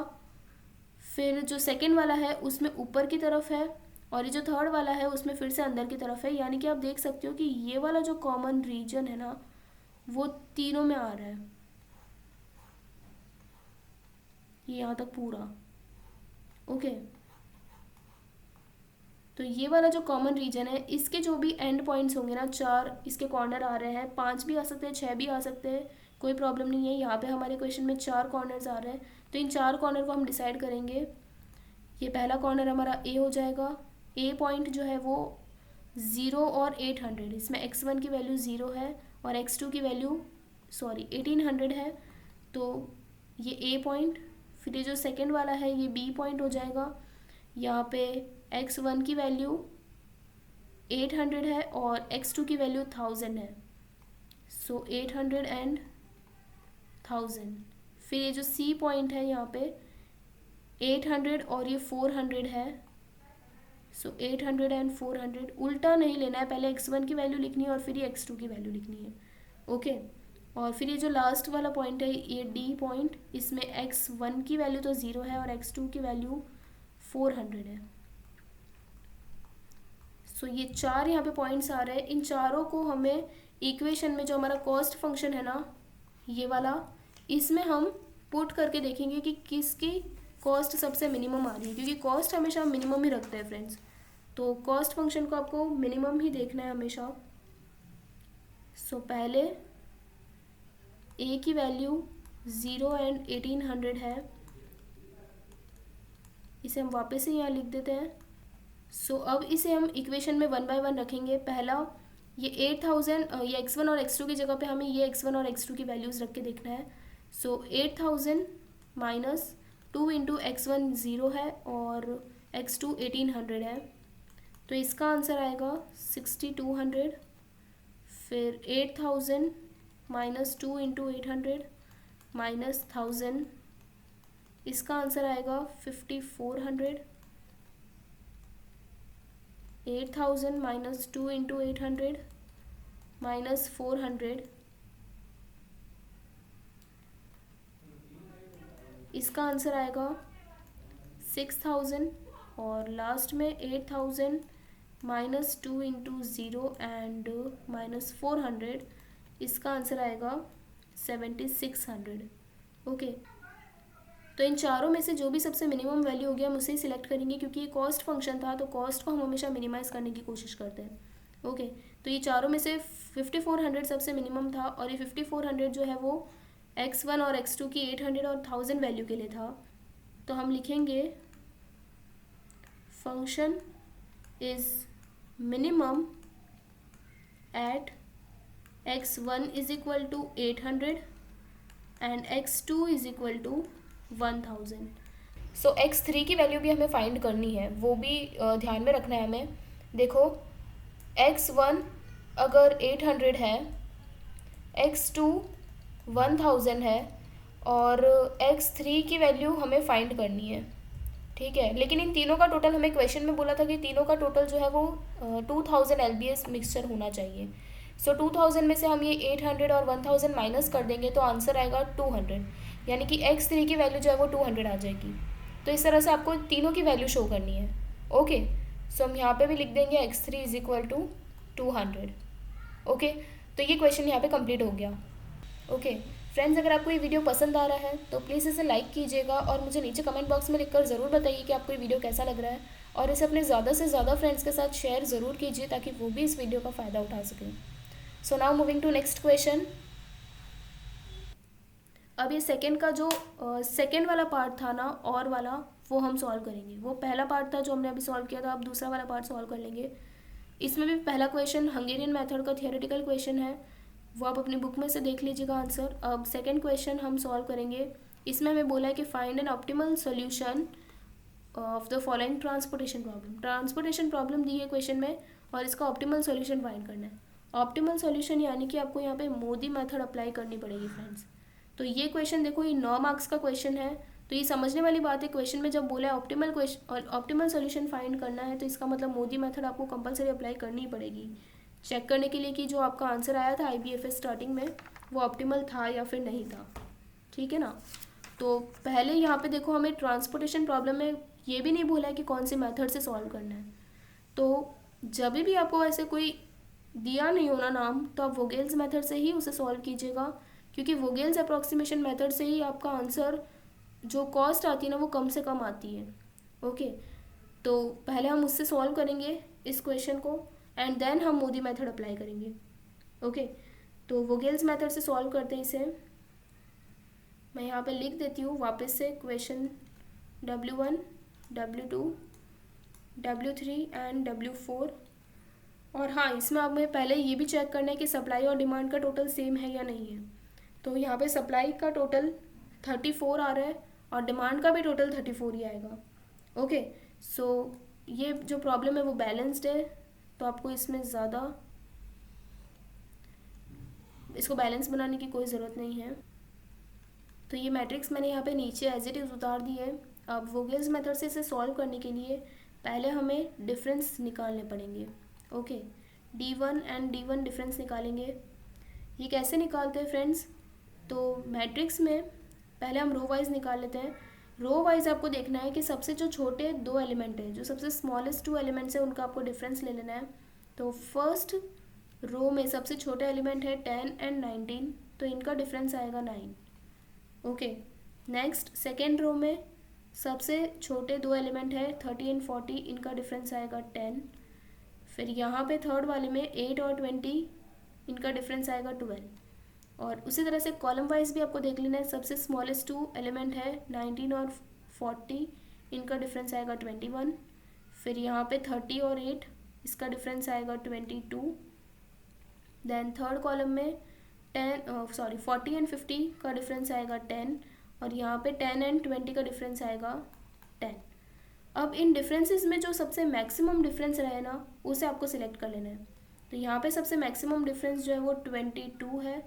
फिर जो सेकंड वाला है उसमें ऊपर की तरफ है, और ये जो थर्ड वाला है उसमें फिर से अंदर की तरफ है। यानी कि आप देख सकते हो कि ये वाला जो कॉमन रीजन है ना वो तीनों में आ रहा है, ये यहाँ तक पूरा। ओके, तो ये वाला जो कॉमन रीजन है इसके जो भी एंड पॉइंट्स होंगे ना, 4 इसके कॉर्नर आ रहे हैं, 5 भी आ सकते हैं, 6 भी आ सकते हैं, कोई प्रॉब्लम नहीं है। यहाँ पे हमारे क्वेश्चन में 4 कॉर्नर्स आ रहे हैं, तो इन 4 कॉर्नर को हम डिसाइड करेंगे। ये पहला कॉर्नर हमारा ए हो जाएगा। ए पॉइंट जो है वो 0 और 800, इसमें x1 की वैल्यू 0 है और x2 की वैल्यू 1800 है, तो ये ए पॉइंट। फिर ये जो सेकेंड वाला है ये बी पॉइंट हो जाएगा। यहाँ पे x1 की वैल्यू 800 है और x2 की वैल्यू 1000 है, सो 800 एंड 1000। फिर ये जो C पॉइंट है यहाँ पे 800 और ये 400 है, सो 800 एंड 400। उल्टा नहीं लेना है, पहले x1 की वैल्यू लिखनी है और फिर ये x2 की वैल्यू लिखनी है। ओके, और फिर ये जो लास्ट वाला पॉइंट है ये D पॉइंट, इसमें x1 की वैल्यू तो 0 है और x2 की वैल्यू 400 है। सो ये 4 यहाँ पे पॉइंट्स आ रहे हैं। इन चारों को हमें इक्वेशन में जो हमारा कॉस्ट फंक्शन है ना ये वाला, इसमें हम पुट करके देखेंगे कि किसकी कॉस्ट सबसे मिनिमम आ रही है, क्योंकि कॉस्ट हमेशा हम मिनिमम ही रखते हैं फ्रेंड्स। तो कॉस्ट फंक्शन को आपको मिनिमम ही देखना है हमेशा। सो पहले ए की वैल्यू 0 एंड 1800 है, इसे हम वापस से यहाँ लिख देते हैं। सो अब इसे हम इक्वेशन में 1 बाय 1 रखेंगे। पहला ये 8000, ये x1 और x2 की जगह पे हमें ये x1 और x2 की वैल्यूज़ रख के देखना है। सो 8000 माइनस 2 इंटू x1 0 है और x2 1800 है, तो इसका आंसर आएगा 6200। फिर 8000 माइनस 2 इंटू 800 माइनस 1000, इसका आंसर आएगा 5400। 8000 माइनस 2 इंटू 800 माइनस 400, इसका आंसर आएगा 6000। और लास्ट में 8000 माइनस 2 इंटू 0 एंड माइनस 400, इसका आंसर आएगा 7600। ओके, तो इन चारों में से जो भी सबसे मिनिमम वैल्यू होगी हम उसे ही सिलेक्ट करेंगे, क्योंकि ये कॉस्ट फंक्शन था तो कॉस्ट को हम हमेशा मिनिमाइज़ करने की कोशिश करते हैं। ओके, तो ये चारों में से 5400 सबसे मिनिमम था और ये 5400 जो है वो x1 और x2 की 800 और 1000 वैल्यू के लिए था। तो हम लिखेंगे function is minimum at x1 is equal to 800 and x2 is equal to 1000। So x3 की वैल्यू भी हमें फाइंड करनी है, वो भी ध्यान में रखना है हमें। देखो x1 अगर 800 है, x2 1000 है और x3 की वैल्यू हमें फाइंड करनी है, ठीक है। लेकिन इन तीनों का टोटल हमें क्वेश्चन में बोला था कि तीनों का टोटल जो है वो 2000 LBS मिक्सचर होना चाहिए। सो 2000 में से हम ये 800 और 1000 माइनस कर देंगे तो आंसर आएगा 200, यानी कि x3 की वैल्यू जो है वो 200 आ जाएगी। तो इस तरह से आपको तीनों की वैल्यू शो करनी है। ओके, सो हम यहाँ पे भी लिख देंगे x3 is equal to 200। Okay, तो ये क्वेश्चन यहाँ पे कंप्लीट हो गया। ओके फ्रेंड्स, अगर आपको ये वीडियो पसंद आ रहा है तो प्लीज़ इसे लाइक कीजिएगा और मुझे नीचे कमेंट बॉक्स में लिखकर ज़रूर बताइए कि आपको ये वीडियो कैसा लग रहा है, और इसे अपने ज़्यादा से ज़्यादा फ्रेंड्स के साथ शेयर ज़रूर कीजिए ताकि वो भी इस वीडियो का फ़ायदा उठा सकें। So now moving to next question. अब ये सेकंड का जो सेकंड वाला पार्ट था ना, और वाला, वो हम सॉल्व करेंगे। वो पहला पार्ट था जो हमने अभी सॉल्व किया था, अब दूसरा वाला पार्ट सॉल्व कर लेंगे। इसमें भी पहला क्वेश्चन हंगेरियन मेथड का थियोरेटिकल क्वेश्चन है, वो आप अपनी बुक में से देख लीजिएगा आंसर। अब सेकंड क्वेश्चन हम सॉल्व करेंगे। इसमें हमें बोला है कि find an optimal solution of the following transportation problem. Transportation problem दी है क्वेश्चन में और इसका ऑप्टिमल सॉल्यूशन फाइंड करना है। ऑप्टिमल सॉल्यूशन यानी कि आपको यहाँ पे मोदी मेथड अप्लाई करनी पड़ेगी फ्रेंड्स। तो ये क्वेश्चन देखो, ये 9 मार्क्स का क्वेश्चन है, तो ये समझने वाली बात है। क्वेश्चन में जब बोला है ऑप्टिमल क्वेश्चन और ऑप्टिमल सॉल्यूशन फाइंड करना है, तो इसका मतलब मोदी मेथड आपको कंपलसरी अप्लाई करनी ही पड़ेगी, चेक करने के लिए कि जो आपका आंसर आया था IBFS स्टार्टिंग में वो ऑप्टिमल था या फिर नहीं था, ठीक है ना। तो पहले यहाँ पे देखो, हमें ट्रांसपोर्टेशन प्रॉब्लम में ये भी नहीं बोला है कि कौन से मेथड से सॉल्व करना है। तो जब भी आपको ऐसे कोई दिया नहीं होना नाम, तो आप वोगेल्स मेथड से ही उसे सॉल्व कीजिएगा, क्योंकि वोगेल्स अप्रॉक्सीमेशन मेथड से ही आपका आंसर जो कॉस्ट आती है ना वो कम से कम आती है। ओके, तो पहले हम उससे सॉल्व करेंगे इस क्वेश्चन को एंड देन हम मोदी मेथड अप्लाई करेंगे। ओके, तो वोगेल्स मेथड से सॉल्व करते हैं इसे। मैं यहाँ पे लिख देती हूँ वापस से question W1, W2, W3 and W4। और हाँ, इसमें अब हमें पहले ये भी चेक करना है कि सप्लाई और डिमांड का टोटल सेम है या नहीं है। तो यहाँ पे सप्लाई का टोटल 34 आ रहा है और डिमांड का भी टोटल 34 ही आएगा। ओके, सो ये जो प्रॉब्लम है वो बैलेंस्ड है, तो आपको इसमें ज़्यादा इसको बैलेंस बनाने की कोई ज़रूरत नहीं है। तो ये मैट्रिक्स मैंने यहाँ पे नीचे एज इट इज़ उतार दी है। अब वोगेल्स मेथड से इसे सॉल्व करने के लिए पहले हमें डिफरेंस निकालने पड़ेंगे। Okay, D1 and D1 difference निकालेंगे। ये कैसे निकालते हैं फ्रेंड्स? तो मैट्रिक्स में पहले हम रो वाइज निकाल लेते हैं। रो वाइज आपको देखना है कि सबसे जो छोटे 2 एलिमेंट है, जो सबसे स्मॉलेस्ट 2 एलिमेंट्स है, उनका आपको डिफरेंस ले लेना है। तो फर्स्ट रो में सबसे छोटे एलिमेंट है 10 एंड 19, तो इनका डिफरेंस आएगा 9। ओके, नेक्स्ट सेकेंड रो में सबसे छोटे दो एलिमेंट है 30 एंड 40, इनका डिफरेंस आएगा 10। फिर यहाँ पे थर्ड वाले में 8 और 20, इनका डिफरेंस आएगा 12। और उसी तरह से कॉलम वाइज भी आपको देख लेना है। सबसे स्मॉलेस्ट टू एलिमेंट है 19 और 40, इनका डिफरेंस आएगा 21। फिर यहाँ पे 30 और 8, इसका डिफरेंस आएगा 22। देन थर्ड कॉलम में 40 एंड 50 का डिफरेंस आएगा 10, और यहाँ पे 10 एंड 20 का डिफरेंस आएगा 10। अब इन डिफरेंसेस में जो सबसे मैक्सिमम डिफरेंस रहे ना, उसे आपको सिलेक्ट कर लेना है। तो यहाँ पे सबसे मैक्सिमम डिफरेंस जो है वो 22 है।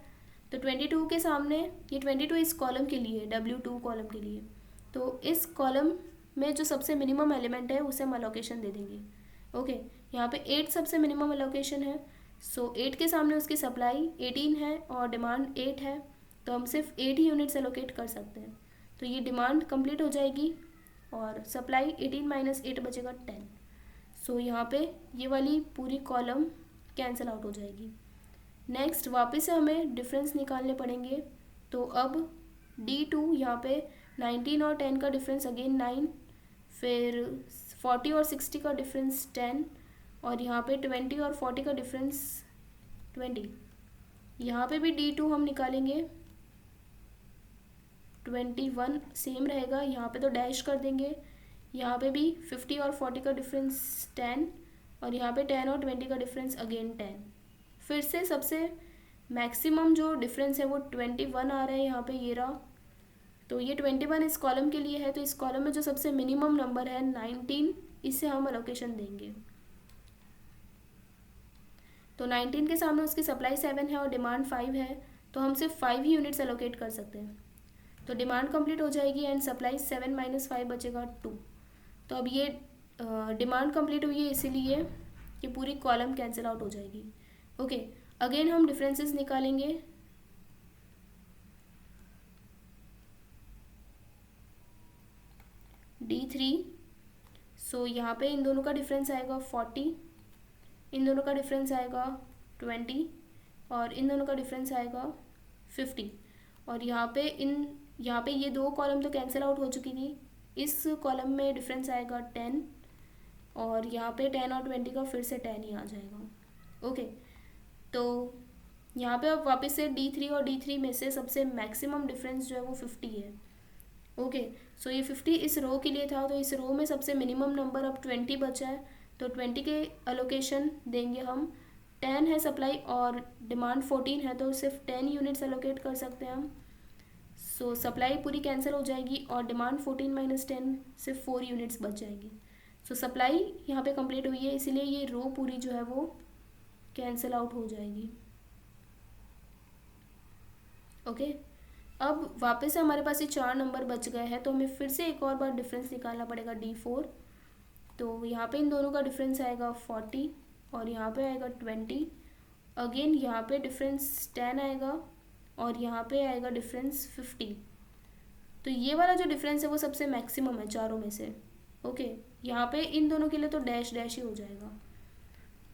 तो 22 के सामने, ये 22 इस कॉलम के लिए, W2 कॉलम के लिए, तो इस कॉलम में जो सबसे मिनिमम एलिमेंट है उसे हम अलोकेशन दे देंगे। ओके, यहाँ पे 8 सबसे मिनिमम अलोकेशन है। सो 8 के सामने उसकी सप्लाई 18 है और डिमांड 8 है, तो हम सिर्फ 8 ही यूनिट्स एलोकेट कर सकते हैं। तो ये डिमांड कंप्लीट हो जाएगी और सप्लाई 18 माइनस 8 बचेगा 10। सो यहाँ पे ये वाली पूरी कॉलम कैंसिल आउट हो जाएगी। नेक्स्ट वापस से हमें डिफरेंस निकालने पड़ेंगे। तो अब D2 यहाँ पे 19 और 10 का डिफरेंस अगेन 9, फिर 40 और 60 का डिफरेंस 10, और यहाँ पे 20 और 40 का डिफरेंस 20। यहाँ पे भी D2 हम निकालेंगे, 21 सेम रहेगा, यहाँ पे तो डैश कर देंगे। यहाँ पे भी 50 और 40 का डिफरेंस 10, और यहाँ पे 10 और 20 का डिफरेंस अगेन 10। फिर से सबसे मैक्सिमम जो डिफरेंस है वो 21 आ रहा है यहाँ पे, ये रहा। तो ये 21 इस कॉलम के लिए है, तो इस कॉलम में जो सबसे मिनिमम नंबर है 19, इसे हम अलोकेशन देंगे। तो 19 के सामने उसकी सप्लाई 7 है और डिमांड 5 है, तो हम सिर्फ 5 ही यूनिट्स एलोकेट कर सकते हैं। तो डिमांड कंप्लीट हो जाएगी एंड सप्लाई 7 माइनस 5 बचेगा 2। तो अब ये डिमांड कंप्लीट हुई है, इसीलिए ये पूरी कॉलम कैंसिल आउट हो जाएगी। ओके, अगेन हम डिफरेंसेस निकालेंगे। D3, सो यहाँ पे इन दोनों का डिफरेंस आएगा 40, इन दोनों का डिफरेंस आएगा 20, और इन दोनों का डिफरेंस आएगा 50। और यहाँ पे ये दो कॉलम तो कैंसिल आउट हो चुकी थी। इस कॉलम में डिफरेंस आएगा 10, और यहाँ पे 10 और 20 का फिर से 10 ही आ जाएगा। ओके, तो यहाँ पे अब वापस से D3 और D3 में से सबसे मैक्सिमम डिफरेंस जो है वो 50 है। ओके, सो ये 50 इस रो के लिए था, तो इस रो में सबसे मिनिमम नंबर अब 20 बचा है, तो 20 के अलोकेशन देंगे हम। 10 है सप्लाई और डिमांड 14 है, तो सिर्फ 10 यूनिट्स अलोकेट कर सकते हैं हम। सो सप्लाई पूरी कैंसिल हो जाएगी और डिमांड 14 माइनस 10, सिर्फ 4 यूनिट्स बच जाएगी। सो सप्लाई यहाँ पे कंप्लीट हुई है, इसीलिए ये रो पूरी जो है वो कैंसिल आउट हो जाएगी। ओके, अब वापस से हमारे पास ये 4 नंबर बच गए हैं, तो हमें फिर से एक और बार डिफरेंस निकालना पड़ेगा D4। तो यहाँ पे इन दोनों का डिफरेंस आएगा 40, और यहाँ पे आएगा 20। अगेन यहाँ पे डिफरेंस 10 आएगा, और यहाँ पे आएगा डिफरेंस 50। तो ये वाला जो डिफरेंस है वो सबसे मैक्सिमम है चारों में से। ओके, यहाँ पे इन दोनों के लिए तो डैश डैश ही हो जाएगा।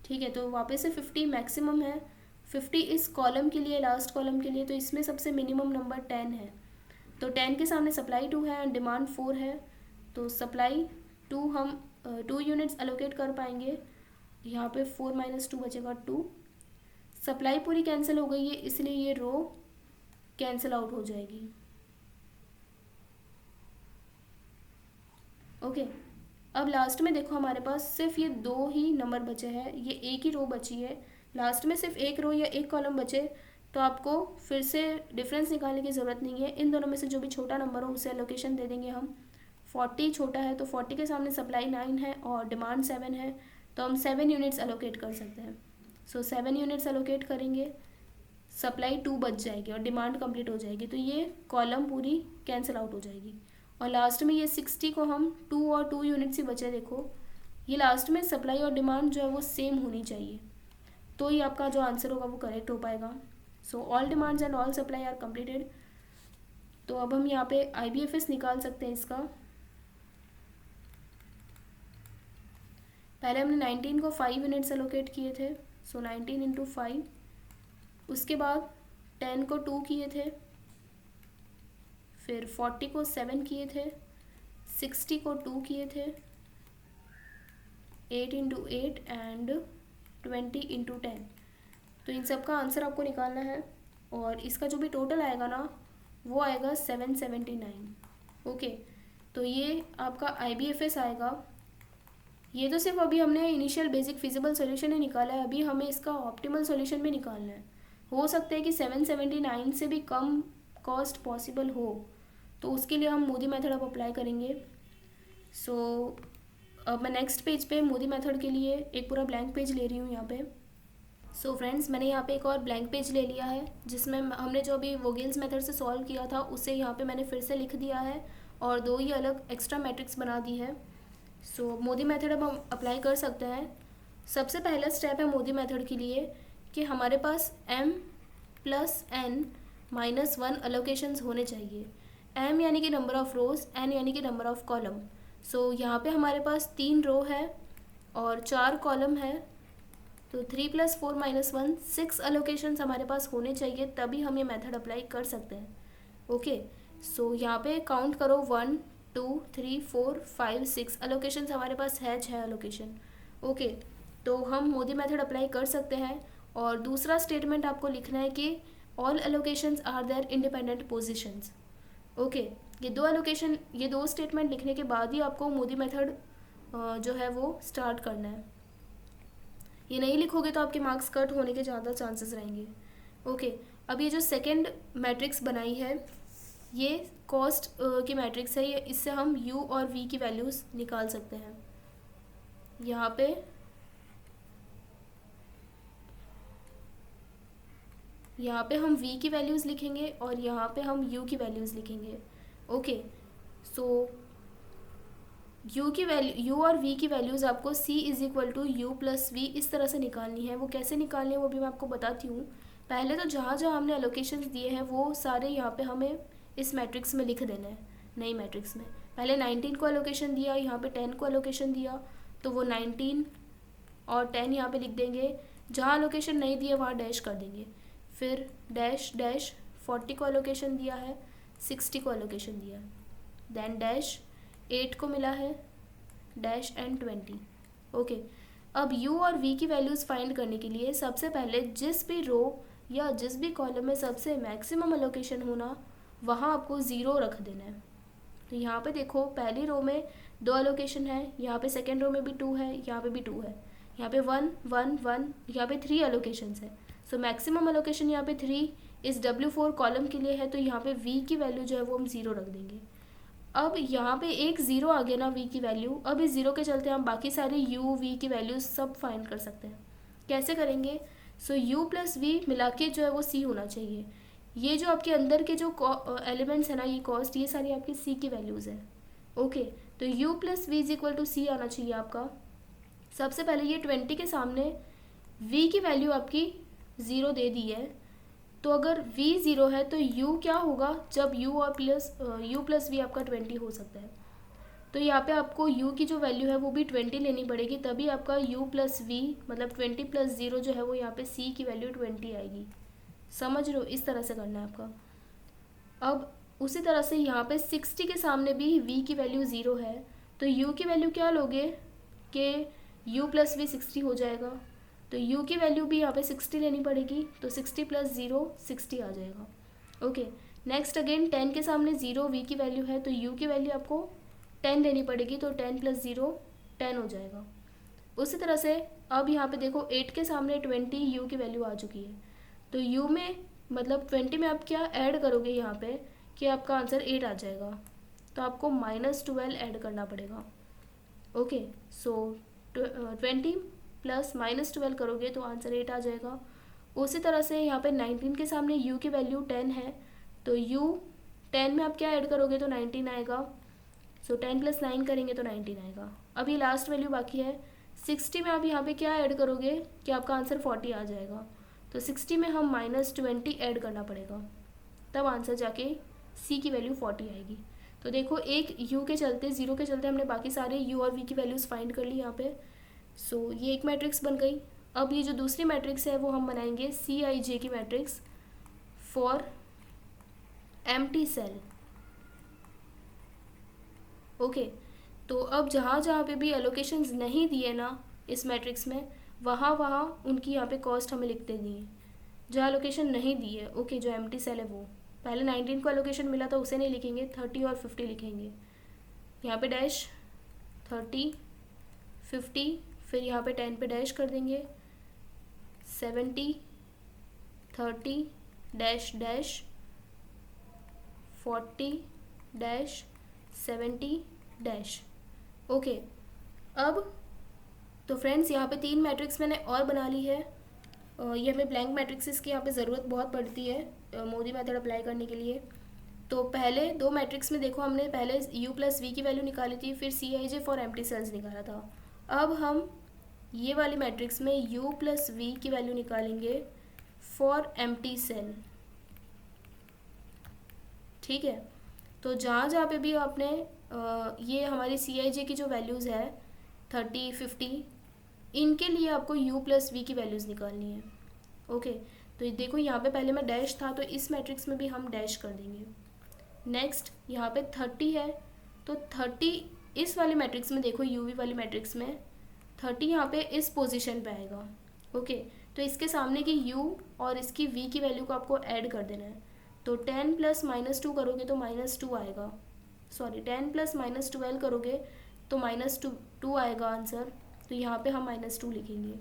ठीक है, तो वापस से 50 मैक्सिमम है। 50 इस कॉलम के लिए, लास्ट कॉलम के लिए, तो इसमें सबसे मिनिमम नंबर 10 है। तो 10 के सामने सप्लाई 2 है एंड डिमांड 4 है, तो सप्लाई 2 हम 2 यूनिट्स अलोकेट कर पाएंगे। यहाँ पे 4 माइनस 2 बचेगा 2। सप्लाई पूरी कैंसिल हो गई है, इसलिए ये रो कैंसिल आउट हो जाएगी। ओके, अब लास्ट में देखो हमारे पास सिर्फ ये 2 ही नंबर बचे हैं, ये एक ही रो बची है। लास्ट में सिर्फ एक रो या एक कॉलम बचे, तो आपको फिर से डिफरेंस निकालने की ज़रूरत नहीं है। इन दोनों में से जो भी छोटा नंबर हो उसे एलोकेशन दे देंगे हम। 40 छोटा है, तो 40 के सामने सप्लाई 9 है और डिमांड 7 है, तो हम 7 यूनिट्स एलोकेट कर सकते हैं। सो 7 यूनिट्स एलोकेट करेंगे, सप्लाई 2 बच जाएगी और डिमांड कंप्लीट हो जाएगी, तो ये कॉलम पूरी कैंसिल आउट हो जाएगी। और लास्ट में ये 60 को हम 2 और 2 यूनिट्स ही बचे। देखो ये लास्ट में सप्लाई और डिमांड जो है वो सेम होनी चाहिए, तो ही आपका जो आंसर होगा वो करेक्ट हो पाएगा। So all demands and all supply are completed. तो अब हम यहाँ पे IBFS निकाल सकते हैं इसका। पहले हमने 19 को 5 यूनिट्स एलोकेट किए थे, सो 19 इंटू 5। उसके बाद 10 को 2 किए थे, फिर 40 को 7 किए थे, 60 को 2 किए थे, 8 इंटू 8 एंड 20 इंटू 10। तो इन सब का आंसर आपको निकालना है और इसका जो भी टोटल आएगा ना वो आएगा 779। ओके, तो ये आपका IBFS आएगा। ये तो सिर्फ अभी हमने इनिशियल बेसिक फिजिबल सॉल्यूशन ही निकाला है, अभी हमें इसका ऑप्टिमल सॉल्यूशन भी निकालना है। हो सकता है कि 779 से भी कम कॉस्ट पॉसिबल हो, तो उसके लिए हम मूडी मेथड अब अप्लाई करेंगे। सो अब मैं नेक्स्ट पेज पे मूडी मेथड के लिए एक पूरा ब्लैंक पेज ले रही हूँ यहाँ पे। सो फ्रेंड्स, मैंने यहाँ पे एक और ब्लैंक पेज ले लिया है जिसमें हमने जो अभी वोगेल्स मेथड से सॉल्व किया था उसे यहाँ पे मैंने फिर से लिख दिया है और 2 ही अलग एक्स्ट्रा मैट्रिक्स बना दी है। सो मोदी मेथड अब हम अप्लाई कर सकते हैं। सबसे पहला स्टेप है मोदी मेथड के लिए कि हमारे पास m plus n minus 1 allocations होने चाहिए। m यानी कि नंबर ऑफ़ रोज़, n यानी कि नंबर ऑफ़ कॉलम। सो यहाँ पे हमारे पास 3 रो है और 4 कॉलम है, तो 3 + 4 - 1 6 अलोकेशंस हमारे पास होने चाहिए, तभी हम ये मेथड अप्लाई कर सकते हैं। ओके, सो यहाँ पे काउंट करो 1 2 3 4 5 6 अलोकेशंस हमारे पास है, 6 अलोकेशन। ओके, तो हम मोदी मेथड अप्लाई कर सकते हैं। और दूसरा स्टेटमेंट आपको लिखना है कि all allocations are their independent positions. Okay, ये दो स्टेटमेंट लिखने के बाद ही आपको मोदी मेथड जो है वो स्टार्ट करना है। ये नहीं लिखोगे तो आपके मार्क्स कट होने के ज़्यादा चांसेस रहेंगे। ओके, अब ये जो सेकंड मैट्रिक्स बनाई है ये कॉस्ट की मैट्रिक्स है, ये इससे हम u और v की वैल्यूज़ निकाल सकते हैं। यहाँ पे हम v की वैल्यूज़ लिखेंगे और यहाँ पे हम u की वैल्यूज़ लिखेंगे। ओके, सो u और v की वैल्यूज़ आपको c = u + v इस तरह से निकालनी है। वो कैसे निकालनी है वो भी मैं आपको बताती हूँ। पहले तो जहाँ जहाँ हमने अलोकेशंस दिए हैं वो सारे यहाँ पे हमें इस मैट्रिक्स में लिख देना है, नई मैट्रिक्स में। पहले 19 को अलोकेशन दिया, यहाँ पे 10 को अलोकेशन दिया, तो वो 19 और 10 यहाँ पे लिख देंगे। जहाँ अलोकेशन नहीं दिया वहाँ डैश कर देंगे। फिर डैश डैश 40 को अलोकेशन दिया है, 60 को अलोकेशन दिया है, देन डैश 8 को मिला है, डैश एंड 20। ओके, अब u और v की वैल्यूज़ फाइंड करने के लिए सबसे पहले जिस भी रो या जिस भी कॉलम में सबसे मैक्सिमम अलोकेशन होना वहाँ आपको 0 रख देना है। तो यहाँ पे देखो पहली रो में 2 अलोकेशन है, यहाँ पे सेकेंड रो में भी 2 है, यहाँ पे भी 2 है, यहाँ पे 1 1 1, यहाँ पे 3 अलोकेशंस है। सो मैक्सिमम अलोकेशन यहाँ पे 3 इस W4 कॉलम के लिए है, तो यहाँ पे v की वैल्यू जो है वो हम 0 रख देंगे। अब यहाँ पे एक 0 आ गया ना v की वैल्यू, अब इस 0 के चलते हम बाकी सारे u v की वैल्यूज सब फाइंड कर सकते हैं। कैसे करेंगे? सो u + v मिला के जो है वो c होना चाहिए। ये जो आपके अंदर के जो एलिमेंट्स है ना, ये कॉस्ट, ये सारी आपकी c की वैल्यूज़ है। ओके, तो u + v = c आना चाहिए आपका। सबसे पहले ये 20 के सामने v की वैल्यू आपकी 0 दे दी है, तो अगर v 0 है तो u क्या होगा जब u + v आपका 20 हो सकता है। तो यहाँ पे आपको u की जो वैल्यू है वो भी 20 लेनी पड़ेगी, तभी आपका u + v मतलब 20 + 0 जो है वो यहाँ पे c की वैल्यू 20 आएगी। समझ रहे हो? इस तरह से करना है आपका। अब उसी तरह से यहाँ पे 60 के सामने भी v की वैल्यू 0 है, तो u की वैल्यू क्या लोगे कि u + v 60 हो जाएगा, तो u की वैल्यू भी यहाँ पे 60 लेनी पड़ेगी, तो 60 + 0 60 आ जाएगा। ओके, नेक्स्ट अगेन 10 के सामने 0 v की वैल्यू है, तो u की वैल्यू आपको 10 लेनी पड़ेगी, तो 10 + 0 10 हो जाएगा। उसी तरह से अब यहाँ पे देखो 8 के सामने 20 u की वैल्यू आ चुकी है, तो u में मतलब 20 में आप क्या ऐड करोगे यहाँ पे कि आपका आंसर 8 आ जाएगा, तो आपको -12 ऐड करना पड़ेगा। ओके, सो 20 + -12 करोगे तो आंसर 8 आ जाएगा। उसी तरह से यहाँ पे 19 के सामने u की वैल्यू 10 है, तो u 10 में आप क्या ऐड करोगे तो 19 आएगा। सो 10 + 9 करेंगे तो 19 आएगा। अब ये लास्ट वैल्यू बाकी है 60 में, आप यहाँ पे क्या ऐड करोगे कि आपका आंसर 40 आ जाएगा, तो 60 में हम -20 ऐड करना पड़ेगा, तब आंसर जाके c की वैल्यू 40 आएगी। तो देखो एक u के चलते 0 के चलते हमने बाकी सारे u और v की वैल्यूज़ फाइंड कर ली यहाँ पे। सो ये एक मैट्रिक्स बन गई। अब ये जो दूसरी मैट्रिक्स है वो हम बनाएंगे Cij की matrix for empty cell. Okay, तो अब जहाँ जहाँ पे भी एलोकेशंस नहीं दिए ना इस मैट्रिक्स में, वहाँ वहाँ उनकी यहाँ पे कॉस्ट हमें लिखते दिए। जहाँ एलोकेशन नहीं दी है, ओके, जो एम्प्टी सेल है वो पहले 19 को एलोकेशन मिला था उसे नहीं लिखेंगे, 30 और 50 लिखेंगे। यहाँ पे डैश 30 50, फिर यहाँ पे 10 पे डैश कर देंगे 70 30 dash dash 40 dash 70 dash. Okay, अब तो फ्रेंड्स यहाँ पे 3 मैट्रिक्स मैंने और बना ली है। ये हमें ब्लैंक मैट्रिक्स की यहाँ पे ज़रूरत बहुत पड़ती है मोदी मेथड अप्लाई करने के लिए। तो पहले 2 मैट्रिक्स में देखो हमने पहले u प्लस वी की वैल्यू निकाली थी, फिर सी I J for empty cells निकाला था। अब हम ये वाली मैट्रिक्स में u प्लस वी की वैल्यू निकालेंगे फॉर एम्प्टी सेल। ठीक है, तो जहाँ जहाँ पे भी आपने ये हमारी सी आई जे की जो वैल्यूज़ है 30 50, इनके लिए आपको u प्लस वी की वैल्यूज़ निकालनी है। ओके, तो देखो यहाँ पे पहले में डैश था तो इस मैट्रिक्स में भी हम डैश कर देंगे। नेक्स्ट यहाँ पे 30 है, तो 30 इस वाली मैट्रिक्स में देखो यूवी वाली मैट्रिक्स में 30 यहाँ पे इस पोजीशन पे आएगा। ओके, तो इसके सामने की u और इसकी v की वैल्यू को आपको ऐड कर देना है। तो 10 प्लस -2 करोगे तो -2 आएगा, सॉरी 10 प्लस -12 करोगे तो -2 आएगा आंसर। तो यहाँ पे हम -2 लिखेंगे।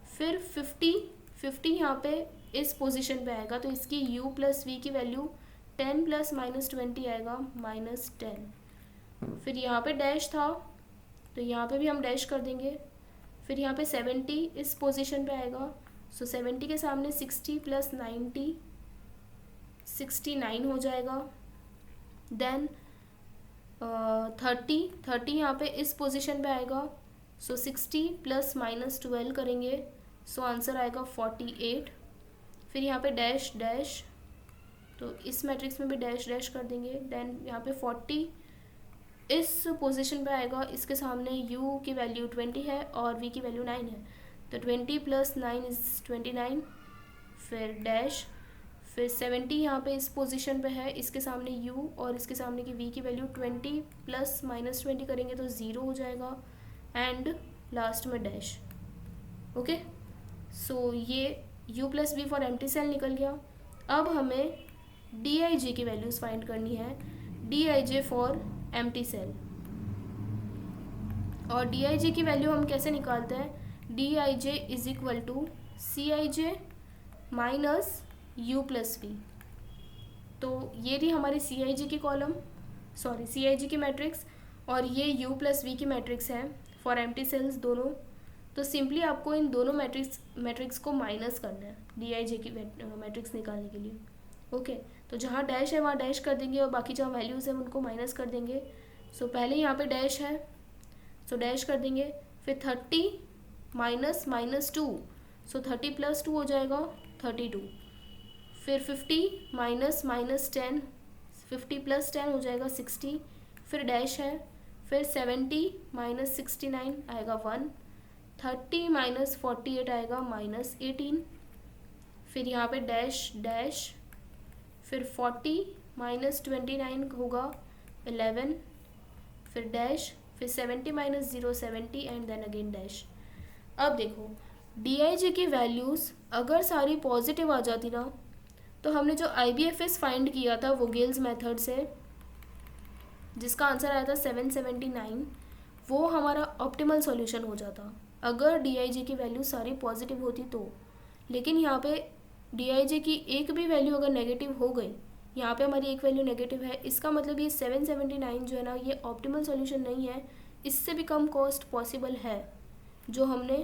फिर 50 यहाँ पे इस पोजीशन पे आएगा, तो इसकी u प्लस वी की वैल्यू 10 प्लस -20 आएगा -10। फिर यहाँ पे डैश था तो यहाँ पे भी हम डैश कर देंगे। फिर यहाँ पे 70 इस पोजीशन पे आएगा, सो 70 के सामने 60 प्लस 90 69 हो जाएगा। देन 30 यहाँ पे इस पोजीशन पे आएगा, सो 60 प्लस -12 करेंगे, सो आंसर आएगा 48। फिर यहाँ पे डैश डैश, तो इस मैट्रिक्स में भी डैश डैश कर देंगे। देन यहाँ पे 40 इस पोजीशन पे आएगा, इसके सामने u की वैल्यू 20 है और v की वैल्यू 9 है, तो 20 प्लस 9 इज़ 29। फिर डैश, फिर 70 यहाँ पे इस पोजीशन पे है, इसके सामने u और इसके सामने की v की वैल्यू 20 प्लस -20 करेंगे तो 0 हो जाएगा, एंड लास्ट में डैश। ओके, सो ये u plus V for empty cell निकल गया। अब हमें डी आई जे की वैल्यूज़ फाइंड करनी है, D I J for empty cell. और डी आई जे की वैल्यू हम कैसे निकालते हैं, D I J is equal to C I J minus U plus V. तो ये रही हमारी सी आई जे की column, sorry C I J की मैट्रिक्स, और ये यू प्लस वी की मैट्रिक्स है फॉर एम्प्टी सेल्स दोनों। तो सिंपली आपको इन दोनों मैट्रिक्स को माइनस करना है डी आई जे की मैट्रिक्स निकालने के लिए। ओके, तो जहाँ डैश है वहाँ डैश कर देंगे और बाकी जहाँ वैल्यूज़ हैं उनको माइनस कर देंगे। सो पहले यहाँ पे डैश है, सो डैश कर देंगे। फिर 30 माइनस -2, सो 30 प्लस 2 हो जाएगा 32। फिर 50 माइनस -10, 50 प्लस 10 हो जाएगा 60। फिर डैश है, फिर 70 माइनस 69 आएगा 1, 30 माइनस 48 आएगा -18। फिर यहाँ पे डैश डैश, फिर 40 माइनस 29 होगा 11, फिर डैश, फिर 70 minus 0 70, and then again dash. अब देखो डी आई जे की वैल्यूज़ अगर सारी पॉजिटिव आ जाती ना, तो हमने जो आई बी एफ एस फाइंड किया था वो गेल्स मेथड से, जिसका आंसर आया था 779, वो हमारा ऑप्टिमल सॉल्यूशन हो जाता अगर डी आई जे की वैल्यू सारी पॉजिटिव होती तो। लेकिन यहाँ पे डी आई जे की एक भी वैल्यू अगर नेगेटिव हो गई, यहाँ पे हमारी एक वैल्यू नेगेटिव है, इसका मतलब ये 779 जो है ना ये ऑप्टिमल सॉल्यूशन नहीं है, इससे भी कम कॉस्ट पॉसिबल है, जो हमने